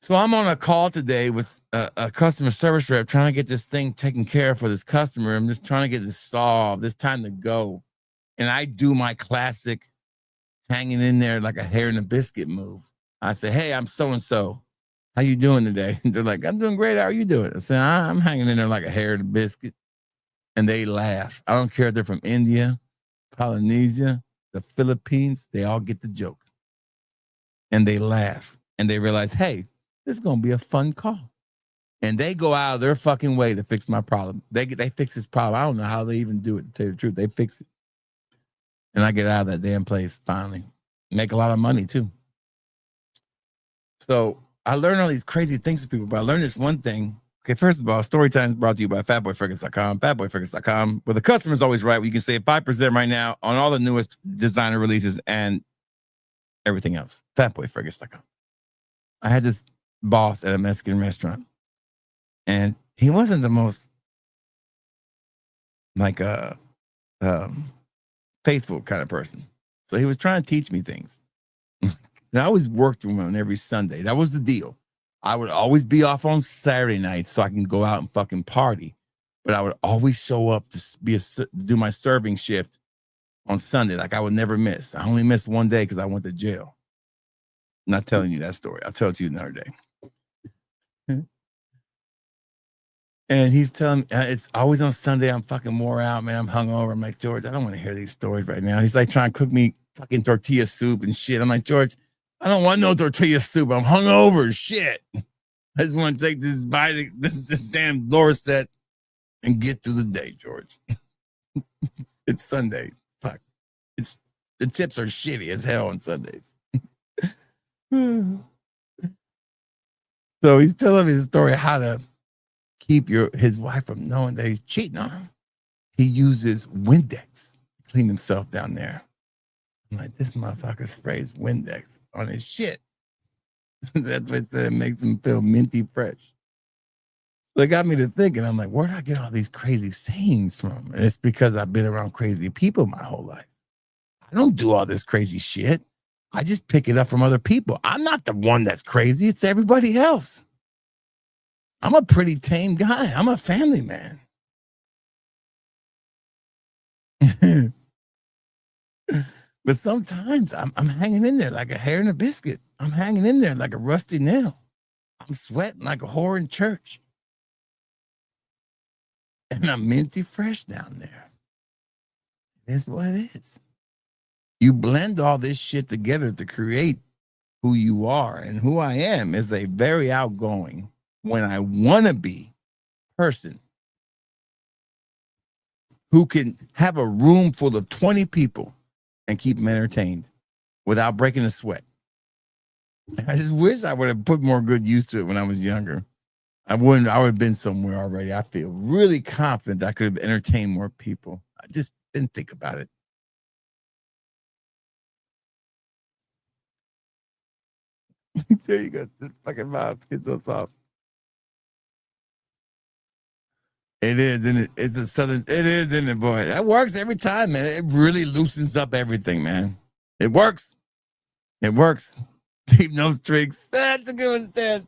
So I'm on a call today with a customer service rep trying to get this thing taken care of for this customer. I'm just trying to get this solved. It's time to go. And I do my classic hanging in there like a hair in a biscuit move. I say, hey, I'm so-and-so. How you doing today? They're like, I'm doing great. How are you doing? I say, I'm hanging in there like a hair in a biscuit. And they laugh. I don't care if they're from India, Polynesia, the Philippines. They all get the joke. And they laugh. And they realize, hey, this is going to be a fun call. And they go out of their fucking way to fix my problem. They fix this problem. I don't know how they even do it, to tell you the truth. They fix it. And I get out of that damn place finally. Make a lot of money too. So I learned all these crazy things from people, but I learned this one thing. Okay, first of all, Storytime is brought to you by fatboyfragrance.com. Fatboyfragrance.com, where the customer's always right. Where you can save 5% right now on all the newest designer releases and everything else. Fatboyfragrance.com. I had this boss at a Mexican restaurant, and he wasn't the most like faithful kind of person. So he was trying to teach me things. And I always worked with him on every Sunday. That was the deal. I would always be off on Saturday nights so I can go out and fucking party. But I would always show up to do my serving shift on Sunday. Like I would never miss. I only missed one day because I went to jail. I'm not telling you that story. I'll tell it to you another day. And he's telling me, it's always on Sunday. I'm fucking wore out, man. I'm hungover. I'm like, George, I don't want to hear these stories right now. He's like trying to cook me fucking tortilla soup and shit. I'm like, George, I don't want no tortilla soup. I'm hungover, shit. I just want to take this this damn Lorset and get through the day, George. It's Sunday. Fuck. The tips are shitty as hell on Sundays. So he's telling me the story how to keep his wife from knowing that he's cheating on her. He uses Windex to clean himself down there. I'm like, this motherfucker sprays Windex on his shit. That's what makes him feel minty fresh. So it got me to thinking, I'm like, where do I get all these crazy sayings from? And it's because I've been around crazy people my whole life. I don't do all this crazy shit. I just pick it up from other people. I'm not the one that's crazy. It's everybody else. I'm a pretty tame guy. I'm a family man. But sometimes I'm hanging in there like a hair in a biscuit. I'm hanging in there like a rusty nail. I'm sweating like a whore in church. And I'm minty fresh down there. That's what it is. You blend all this shit together to create who you are. And who I am is a very outgoing, when I want to be, person who can have a room full of 20 people and keep them entertained without breaking a sweat. I just wish I would have put more good use to it when I was younger. I would have been somewhere already. I feel really confident I could have entertained more people. I just didn't think about it. There you go. This fucking mouth gets so soft. It is, and it's a southern. It is, isn't it, boy? That works every time, man. It really loosens up everything, man. It works. It works. Keep no streaks. That's a good one, Stan.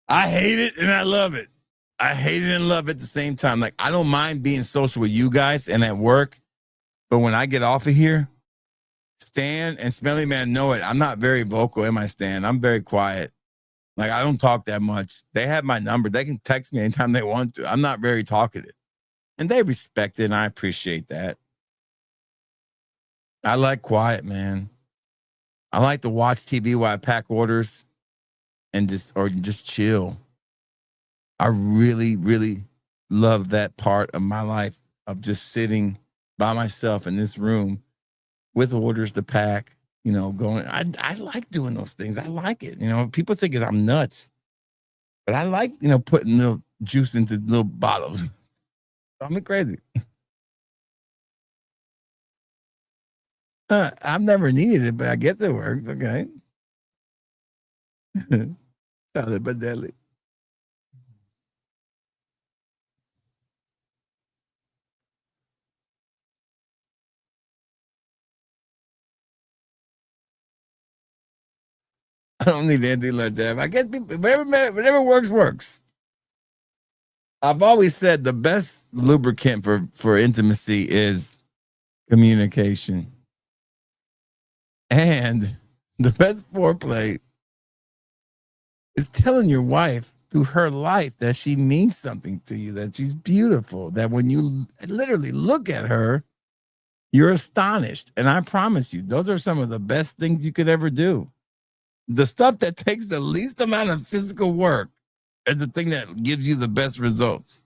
I hate it and I love it. I hate it and love it at the same time. Like, I don't mind being social with you guys and at work, but when I get off of here, Stan and Smelly Man know it. I'm not very vocal in my stand. I'm very quiet. Like, I don't talk that much. They have my number. They can text me anytime they want to. I'm not very talkative. And they respect it, and I appreciate that. I like quiet, man. I like to watch TV while I pack orders and just chill. I really, really love that part of my life of just sitting by myself in this room with orders to pack, going. I like doing those things. I like it. People think I'm nuts, but I like, putting little juice into little bottles. I'm crazy. I've never needed it, but I guess it works. Okay. Solid but deadly. I don't need anything like that. I guess whatever works, works. I've always said the best lubricant for intimacy is communication. And the best foreplay is telling your wife through her life that she means something to you, that she's beautiful, that when you literally look at her, you're astonished. And I promise you, those are some of the best things you could ever do. The stuff that takes the least amount of physical work is the thing that gives you the best results.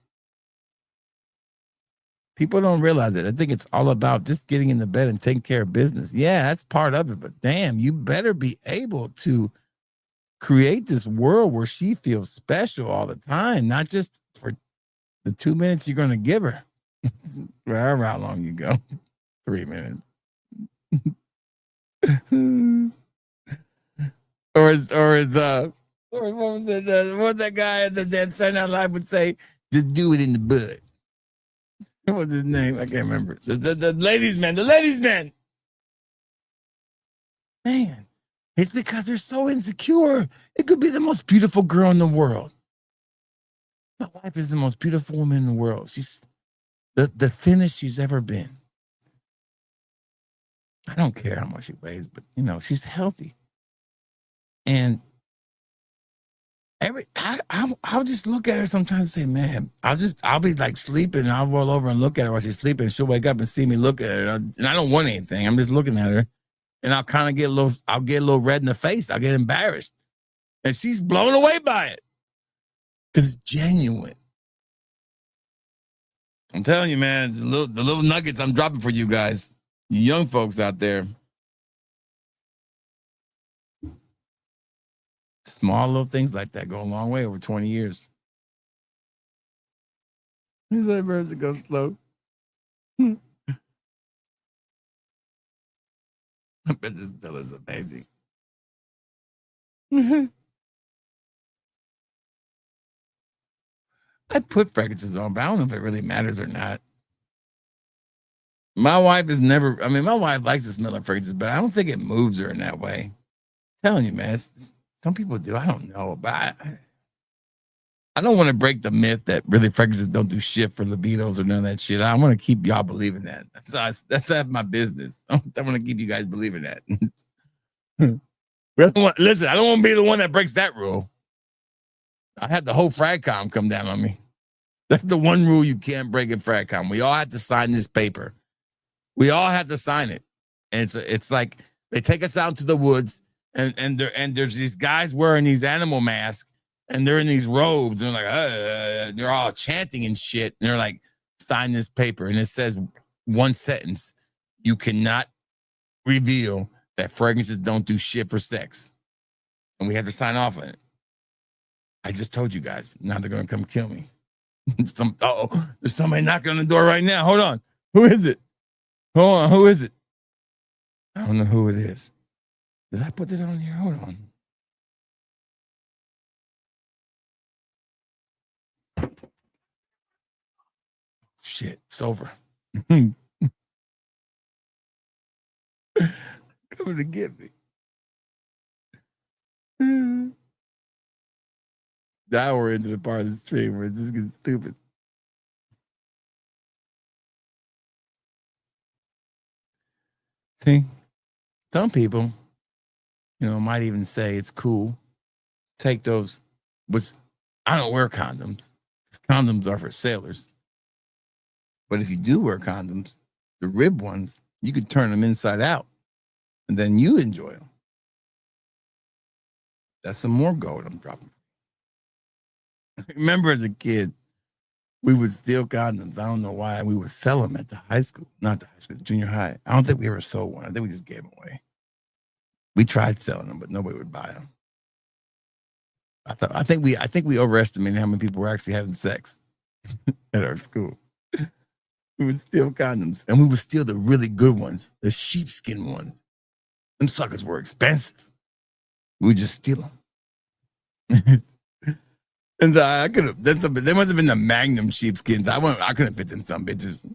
People don't realize it. I think it's all about just getting in the bed and taking care of business. Yeah, that's part of it. But damn, you better be able to create this world where she feels special all the time, not just for the 2 minutes you're going to give her. However how long you go. 3 minutes. Or what was that guy that Saturday Night Live would say? Just do it in the bud. What was his name? I can't remember. The ladies' man. The ladies' man. Man, it's because they're so insecure. It could be the most beautiful girl in the world. My wife is the most beautiful woman in the world. She's the thinnest she's ever been. I don't care how much she weighs, but she's healthy. And I'll just look at her sometimes and say, man, I'll be like sleeping and I'll roll over and look at her while she's sleeping. And she'll wake up and see me look at her. And I don't want anything. I'm just looking at her. and I'll kind of get I'll get a little red in the face. I'll get embarrassed. And she's blown away by it. Because it's genuine. I'm telling you, man, the little nuggets I'm dropping for you guys, you young folks out there. Small little things like that go a long way over 20 years. These little birds that go slow. I bet this bill is amazing. I put fragrances on, but I don't know if it really matters or not. My wife is never, I mean, my wife likes to smell of fragrances, but I don't think it moves her in that way. I'm telling you, man, some people do. I don't know, but I don't want to break the myth that really fragrances don't do shit for libidos or none of that shit. I want to keep y'all believing that. That's my business. I want to keep you guys believing that. Listen, I don't want to be the one that breaks that rule. I had the whole FragCom come down on me. That's the one rule you can't break in FragCom. We all have to sign this paper. We all have to sign it. And it's like they take us out to the woods and there's these guys wearing these animal masks and they're in these robes and they're like, they're all chanting and shit. And they're like, sign this paper. And it says one sentence, you cannot reveal that fragrances don't do shit for sex. And we have to sign off on it. I just told you guys. Now they're going to come kill me. There's somebody knocking on the door right now. Hold on. Who is it? Hold on. Who is it? I don't know who it is. Did I put it on here? Hold on. Shit, it's over. Coming to get me. Now we're into the part of the stream where it's just getting stupid. See, some people, might even say it's cool. Take those, which I don't wear condoms. Condoms are for sailors. But if you do wear condoms, the rib ones, you could turn them inside out and then you enjoy them. That's some more gold I'm dropping. I remember as a kid, we would steal condoms. I don't know why. We would sell them at the high school, not the high school, junior high. I don't think we ever sold one. I think we just gave them away. We tried selling them, but nobody would buy them. I think we overestimated how many people were actually having sex at our school. We would steal condoms, and we would steal the really good ones, the sheepskin ones. Them suckers were expensive. We would just steal them. And I could have. They must have been the Magnum sheepskins. I couldn't fit them some bitches.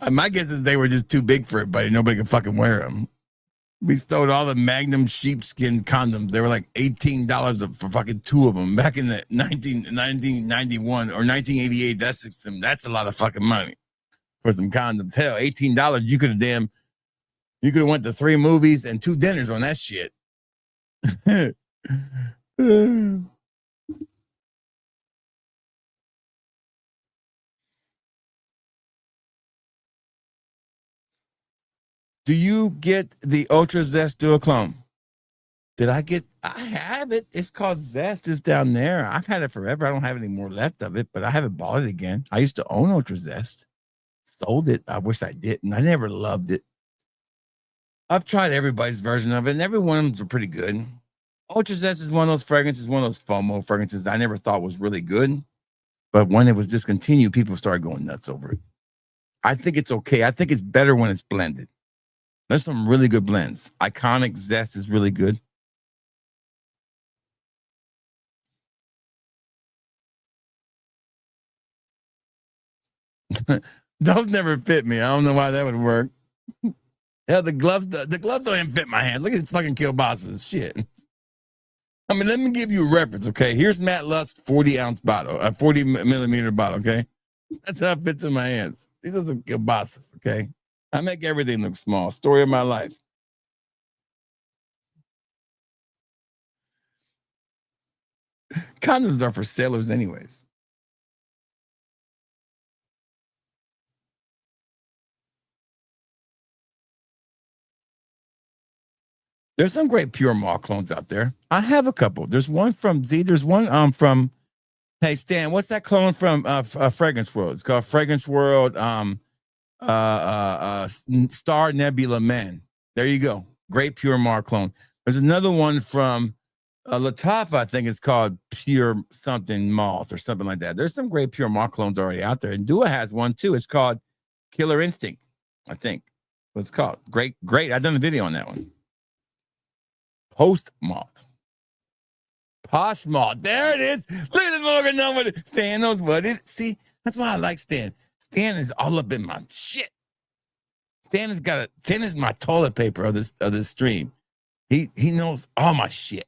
My guess is they were just too big for everybody. Nobody could fucking wear them. We stole all the Magnum sheepskin condoms. They were like $18 for fucking two of them back in the 1991 or 1988. That's a lot of fucking money for some condoms. Hell, $18. You could have went to 3 movies and 2 dinners on that shit. Do you get the Ultra Zest Dual Clone? I have it. It's called Zest. It's down there. I've had it forever. I don't have any more left of it, but I haven't bought it again. I used to own Ultra Zest. Sold it. I wish I didn't. I never loved it. I've tried everybody's version of it, and every one of them are pretty good. Ultra Zest is one of those fragrances, one of those FOMO fragrances I never thought was really good. But when it was discontinued, people started going nuts over it. I think it's okay. I think it's better when it's blended. There's some really good blends. Iconic Zest is really good. Those never fit me. I don't know why that would work. Hell, the gloves don't even fit my hand. Look at these fucking kielbasa's. Shit. I mean, let me give you a reference, okay? Here's Matt Lusk 40-ounce bottle, a 40-millimeter bottle, okay? That's how it fits in my hands. These are some kielbasa's, okay? I make everything look small. Story of my life. Condoms are for sailors anyways. There's some great Pure Mall clones out there. I have a couple. There's one from Z. There's one from. Hey Stan, what's that clone from Fragrance World? It's called Fragrance World. Star Nebula Men. There you go. Great Pure Mall clone. There's another one from Lattafa. I think it's called Pure something Malt or something like that. There's some great Pure Mall clones already out there, and Dua has one too. It's called Killer Instinct. I think what it's called. Great. I've done a video on that one. Post Malt. Posh Malt. There it is. Look at this Morgan number. Stan knows what it is. See, that's why I like Stan. Stan is all up in my shit. Stan is my toilet paper of this stream. He knows all my shit.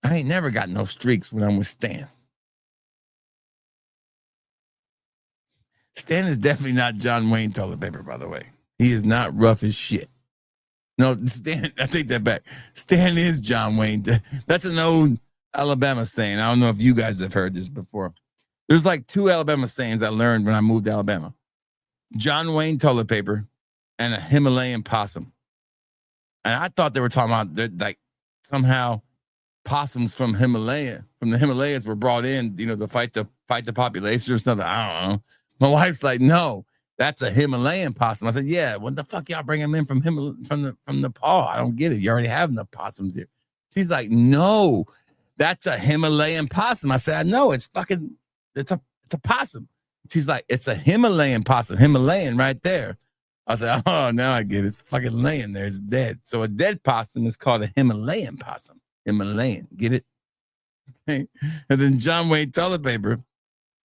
I ain't never got no streaks when I'm with Stan. Stan is definitely not John Wayne toilet paper, by the way. He is not rough as shit. No, Stan, I take that back. Stan is John Wayne. That's an old Alabama saying. I don't know if you guys have heard this before. There's like 2 Alabama sayings I learned when I moved to Alabama. John Wayne toilet paper and a Himalayan possum. And I thought they were talking about like somehow possums from the Himalayas were brought in, to fight the population or something. I don't know. My wife's like, no, that's a Himalayan possum. I said, yeah, what the fuck y'all bring them in from Nepal? I don't get it. You already have the possums here. She's like, no, that's a Himalayan possum. I said, I know, it's a possum. She's like, it's a Himalayan possum. Himalayan right there. I said, oh, now I get it. It's fucking laying there. It's dead. So a dead possum is called a Himalayan possum. Himalayan. Get it? Okay. And then John Wayne toilet paper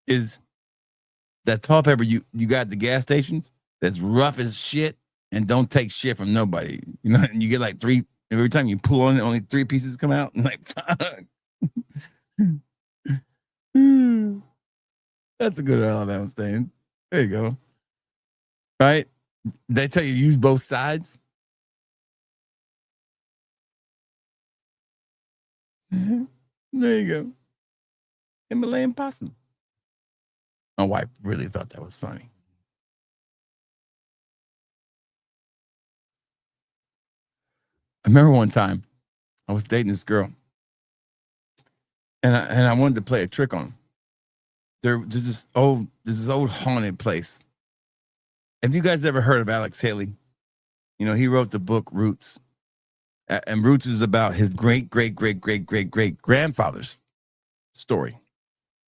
is that toilet paper you got at the gas stations that's rough as shit and don't take shit from nobody. And you get like 3, every time you pull on it, only 3 pieces come out. And like, fuck. That's a good Alabama saying. There you go. Right? They tell you to use both sides. There you go. Himalayan possum. My wife really thought that was funny. I remember one time I was dating this girl, and I wanted to play a trick on her. There's this old haunted place. Have you guys ever heard of Alex Haley? He wrote the book Roots. And Roots is about his great grandfather's story.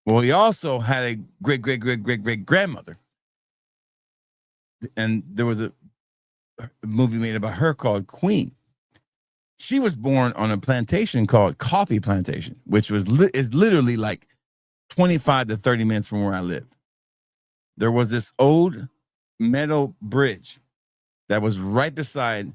Well, he also had a great grandmother. And there was a movie made about her called Queen. She was born on a plantation called Coffee Plantation, which is literally like 25 to 30 minutes from where I live. There was this old metal bridge that was right beside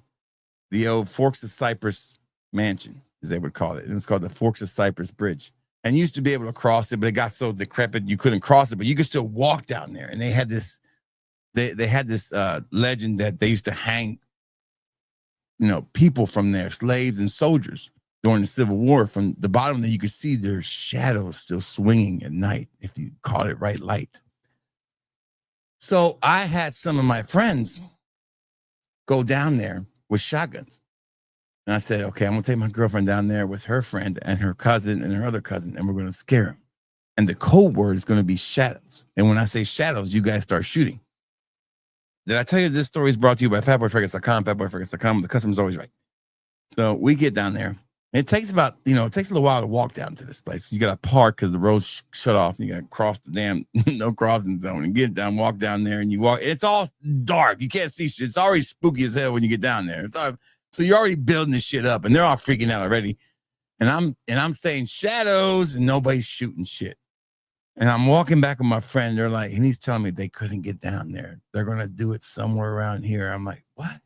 the old Forks of Cypress mansion, as they would call it. It was called the Forks of Cypress Bridge. And you used to be able to cross it, but it got so decrepit you couldn't cross it, but you could still walk down there. And they had this, they had this legend that they used to hang, people from there, slaves and soldiers during the Civil War. From the bottom there, you could see their shadows still swinging at night if you caught it right light. So I had some of my friends go down there with shotguns. And I said, okay, I'm going to take my girlfriend down there with her friend and her cousin and her other cousin, and we're going to scare them. And the code word is going to be shadows. And when I say shadows, you guys start shooting. Did I tell you this story is brought to you by fatboyfreckets.com, fatboyfreckets.com. The customer's always right. So we get down there. It takes it takes a little while to walk down to this place. You got to park because the road's shut off. And you got to cross the damn no crossing zone and get down, walk down there, and you walk. It's all dark. You can't see shit. It's already spooky as hell when you get down there. So you're already building this shit up, and they're all freaking out already. And I'm saying shadows, and nobody's shooting shit. And I'm walking back with my friend. They're like, and he's telling me they couldn't get down there. They're gonna do it somewhere around here. I'm like, what?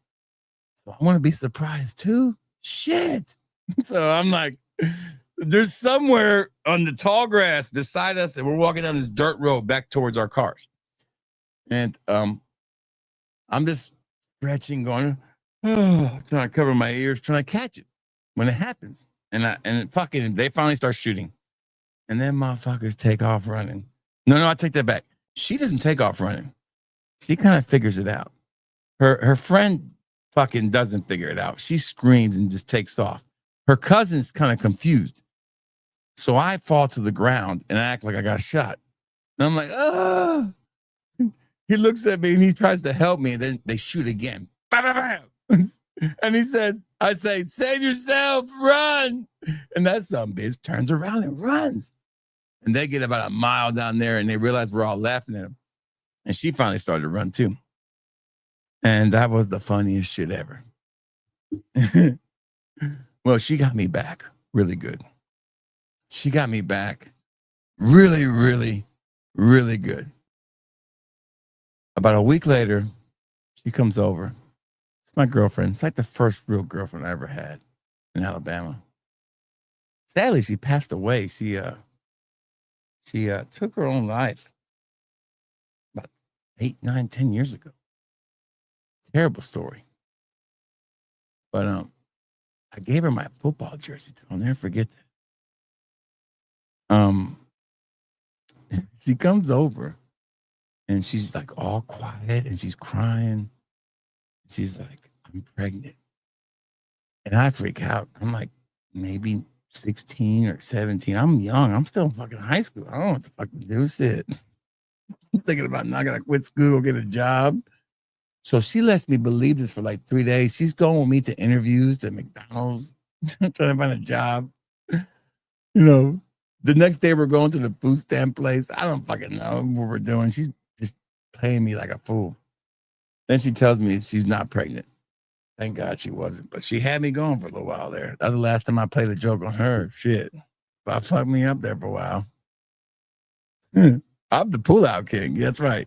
So I want to be surprised too. Shit. So I'm like, there's somewhere on the tall grass beside us, and we're walking down this dirt road back towards our cars. And I'm just stretching, going, trying to cover my ears, trying to catch it when it happens. And they finally start shooting. And then motherfuckers take off running. No, I take that back. She doesn't take off running. She kind of figures it out. Her friend fucking doesn't figure it out. She screams and just takes off. Her cousin's kind of confused. So I fall to the ground and act like I got shot. And I'm like, ah. He looks at me and he tries to help me. And then they shoot again. And he said, I say, save yourself, run. And that son of a bitch turns around and runs. And they get about a mile down there and they realize we're all laughing at him. And she finally started to run too. And that was the funniest shit ever. Well, she got me back really good. She got me back really, really, really good. About a week later, she comes over. It's my girlfriend. It's like the first real girlfriend I ever had in Alabama. Sadly, she passed away. She took her own life about 8, 9, 10 years ago. Terrible story. But I gave her my football jersey too. I'll never forget that. She comes over and she's like all quiet and she's crying. She's like, I'm pregnant. And I freak out. I'm like maybe 16 or 17. I'm young. I'm still in fucking high school. I don't know what the fuck to do. Shit. I'm thinking about not gonna quit school, get a job. So she lets me believe this for like 3 days. She's going with me to interviews to McDonald's, trying to find a job. You know, the next day we're going to the food stamp place. I don't fucking know what we're doing. She's just playing me like a fool. Then she tells me she's not pregnant. Thank God she wasn't. But she had me going for a little while there. That was the last time I played a joke on her. Shit. But fucked me up there for a while. I'm the pullout king. That's right.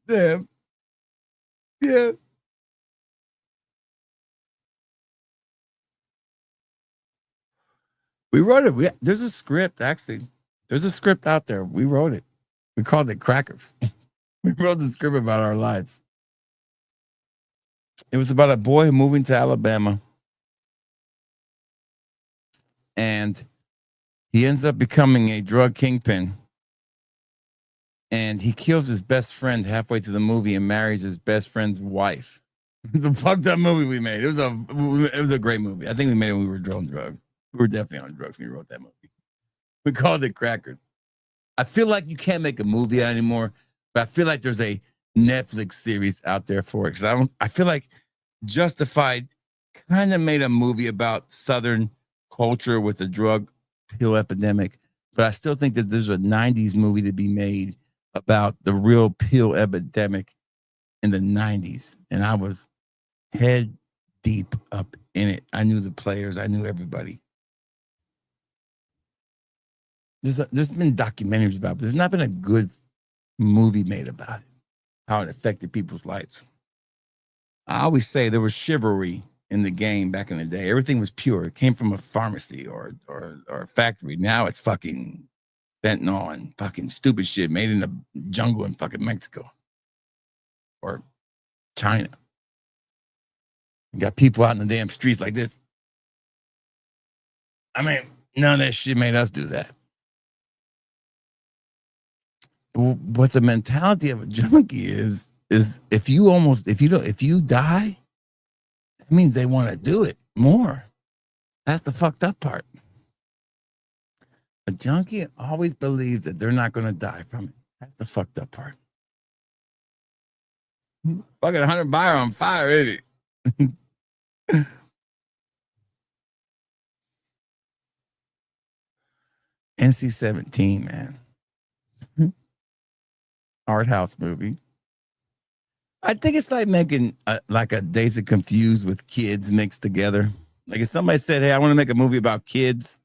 Damn. Yeah. We wrote it. There's a script, actually. There's a script out there. We wrote it. We called it Crackers. We wrote the script about our lives. It was about a boy moving to Alabama. And he ends up becoming a drug kingpin. And he kills his best friend halfway through the movie and marries his best friend's wife. It's a fucked up movie we made. It was a great movie. I think we made it when we were on drugs. We were definitely on drugs when we wrote that movie. We called it Crackers. I feel like you can't make a movie anymore, but I feel like there's a Netflix series out there for it. Because I feel like Justified kind of made a movie about Southern culture with the drug pill epidemic, but I still think that there's a 90s movie to be made about the real pill epidemic in the 90s. And I was head deep up in it. I knew the players. I knew everybody. There's been documentaries about it, but there's not been a good movie made about it, how it affected people's lives. I always say there was chivalry in the game back in the day. Everything was pure. It came from a pharmacy or a factory. Now it's fucking fentanyl and fucking stupid shit made in the jungle in fucking Mexico or China. You got people out in the damn streets like this. I mean, none of that shit made us do that. What the mentality of a junkie is if you die, that means they want to do it more. That's the fucked up part. A junkie always believes that they're not going to die from it. That's the fucked up part. Fucking 100 buyer on fire, isn't it? NC-17, man. Art house movie. I think it's like making like a Days of Confused with kids mixed together. Like if somebody said, hey, I want to make a movie about kids,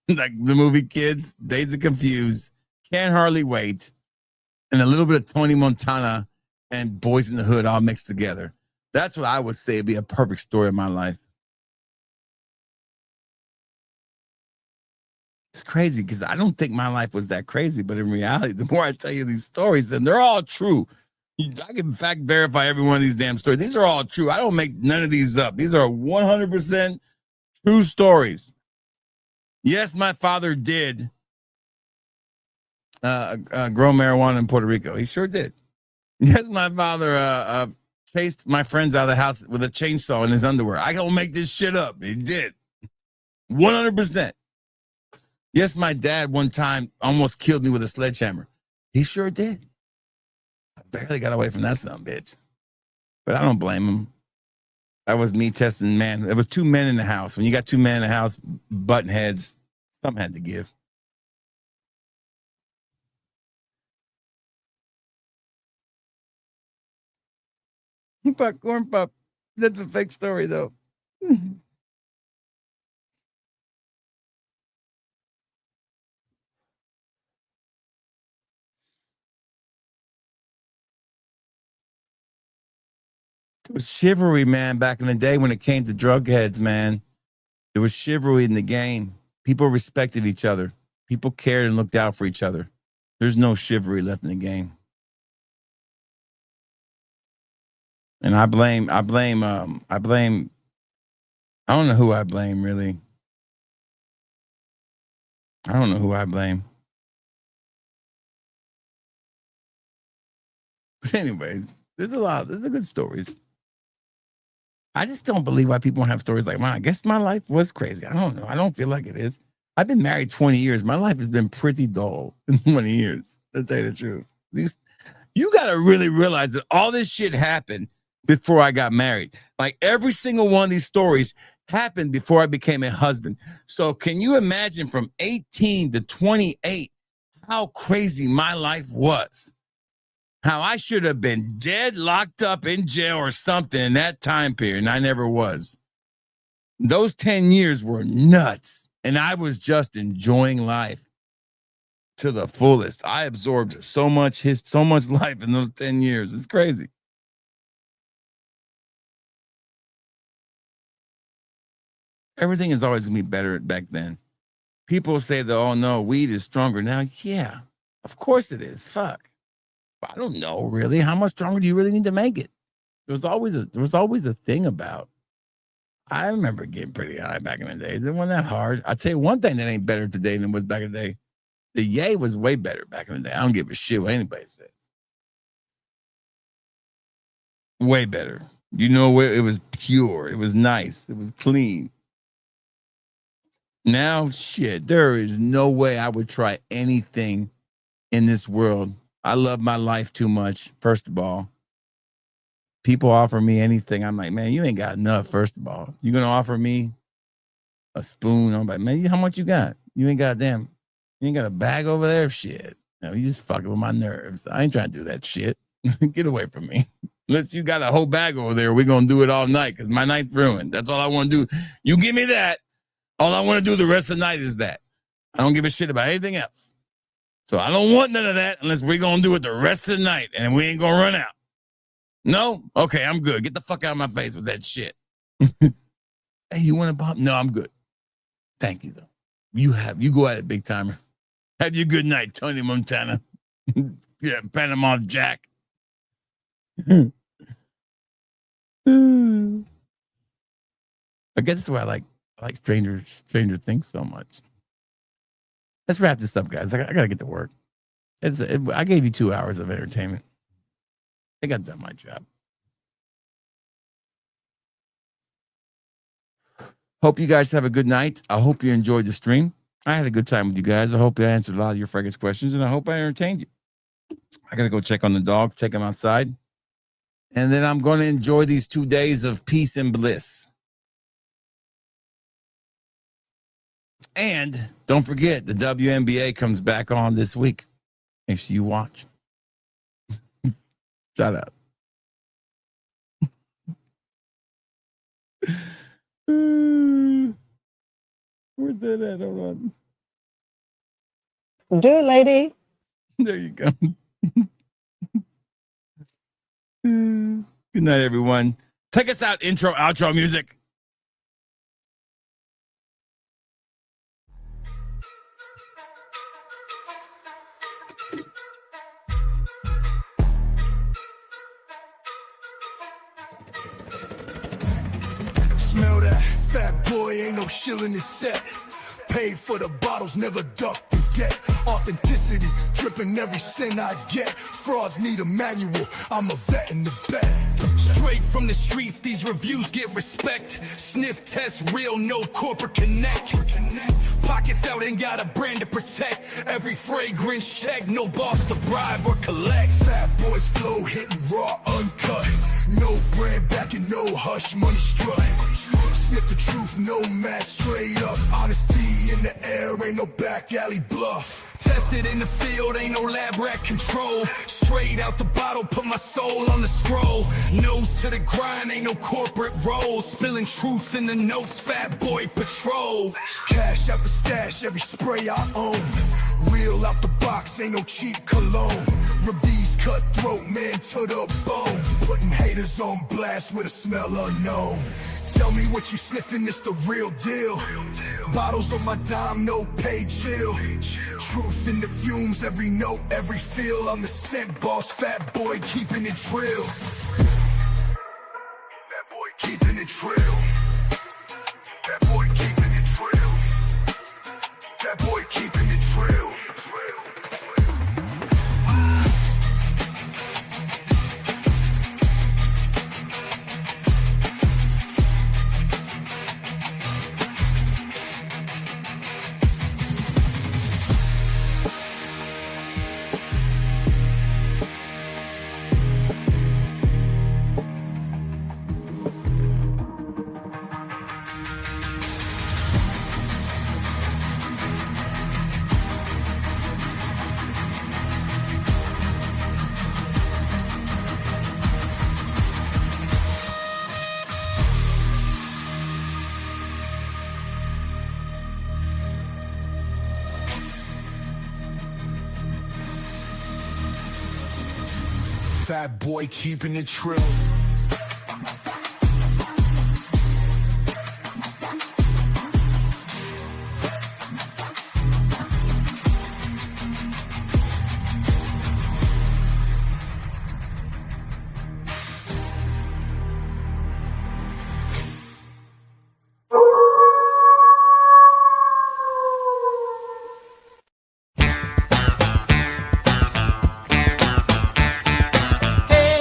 like the movie Kids, Days of Confused, Can't Hardly Wait, and a little bit of Tony Montana and Boys in the Hood all mixed together. That's what I would say would be a perfect story of my life. It's crazy because I don't think my life was that crazy, but in reality, the more I tell you these stories, and they're all true. I can fact verify every one of these damn stories. These are all true. I don't make none of these up. These are 100% true stories. Yes, my father did grow marijuana in Puerto Rico. He sure did. Yes, my father chased my friends out of the house with a chainsaw in his underwear. I don't make this shit up. He did. 100%. Yes, my dad one time almost killed me with a sledgehammer. He sure did. I barely got away from that son of a bitch. But I don't blame him. That was me testing man. There was two men in the house. When you got two men in the house, button heads, something had to give. Corn pup. That's a fake story, though. It was chivalry, man, back in the day when it came to drug heads, man. There was chivalry in the game. People respected each other. People cared and looked out for each other. There's no chivalry left in the game. And I don't know who I blame, really. I don't know who I blame. But anyways, there's a good stories. I just don't believe why people don't have stories like mine. I guess my life was crazy. I don't know. I don't feel like it is. I've been married 20 years. My life has been pretty dull in 20 years. Let's tell you the truth. You got to really realize that all this shit happened before I got married. Like every single one of these stories happened before I became a husband. So can you imagine from 18 to 28 how crazy my life was? How I should have been dead, locked up in jail or something in that time period, and I never was. Those 10 years were nuts, and I was just enjoying life to the fullest. I absorbed so much life in those 10 years. It's crazy. Everything is always going to be better back then. People say that, oh, no, weed is stronger now. Yeah, of course it is. Fuck. I don't know, really. How much stronger do you really need to make it? There was always a thing about. I remember getting pretty high back in the day. It wasn't that hard. I'll tell you one thing that ain't better today than it was back in the day. The yay was way better back in the day. I don't give a shit what anybody says. Way better. You know, it was pure. It was nice. It was clean. Now, shit, there is no way I would try anything in this world. I love my life too much, first of all. People offer me anything. I'm like, man, you ain't got enough, first of all. You're going to offer me a spoon? I'm like, man, how much you got? You ain't got you ain't got a bag over there? Shit. No, you just fucking with my nerves. I ain't trying to do that shit. Get away from me. Unless you got a whole bag over there, we're going to do it all night because my night's ruined. That's all I want to do. You give me that. All I want to do the rest of the night is that. I don't give a shit about anything else. So I don't want none of that unless we're going to do it the rest of the night and we ain't going to run out. No? Okay, I'm good. Get the fuck out of my face with that shit. Hey, you want to bump? No, I'm good. Thank you, though. You go at it, big timer. Have you a good night, Tony Montana. Yeah, Panama Jack. I guess that's why I like Stranger Things so much. Let's wrap this up, guys. I gotta get to work. I gave you 2 hours of entertainment. I think I've done my job. Hope you guys have a good night. I hope you enjoyed the stream. I had a good time with you guys. I hope I answered a lot of your freaking questions, and I hope I entertained you. I gotta go check on the dogs, take them outside, and then I'm going to enjoy these 2 days of peace and bliss. And don't forget, the WNBA comes back on this week. Make sure you watch. Shout out. Where's that at? Hold on. Do it, lady. There you go. Good night, everyone. Take us out, intro, outro music. Smell that fat boy, ain't no shilling his set. Paid for the bottles, never ducked the debt. Authenticity, dripping every sin I get. Frauds need a manual, I'm a vet in the bed. Straight from the streets, these reviews get respect. Sniff test real, no corporate connect. Pockets out, ain't got a brand to protect. Every fragrance check, no boss to bribe or collect. Fat boys flow, hitting raw, uncut. No brand backing, no hush, money strut. Sniff the truth, no mask, straight up. Honesty in the air, ain't no back alley bluff. Tested in the field, ain't no lab rat control. Straight out the bottle, put my soul on the scroll. Nose to the grind, ain't no corporate role. Spilling truth in the notes, fat boy patrol. Cash out the stash, every spray I own. Real out the box, ain't no cheap cologne. Reviews cutthroat, man to the bone. Putting haters on blast with a smell unknown. Tell me what you sniffing, it's the real deal. Bottles on my dime, no pay, chill. Truth in the fumes, every note, every feel. I'm the scent boss, fat boy keeping it trill. Fat boy keeping it trill. Fat boy keeping it trill. Fat boy keeping it trill. Fat boy keeping it trill.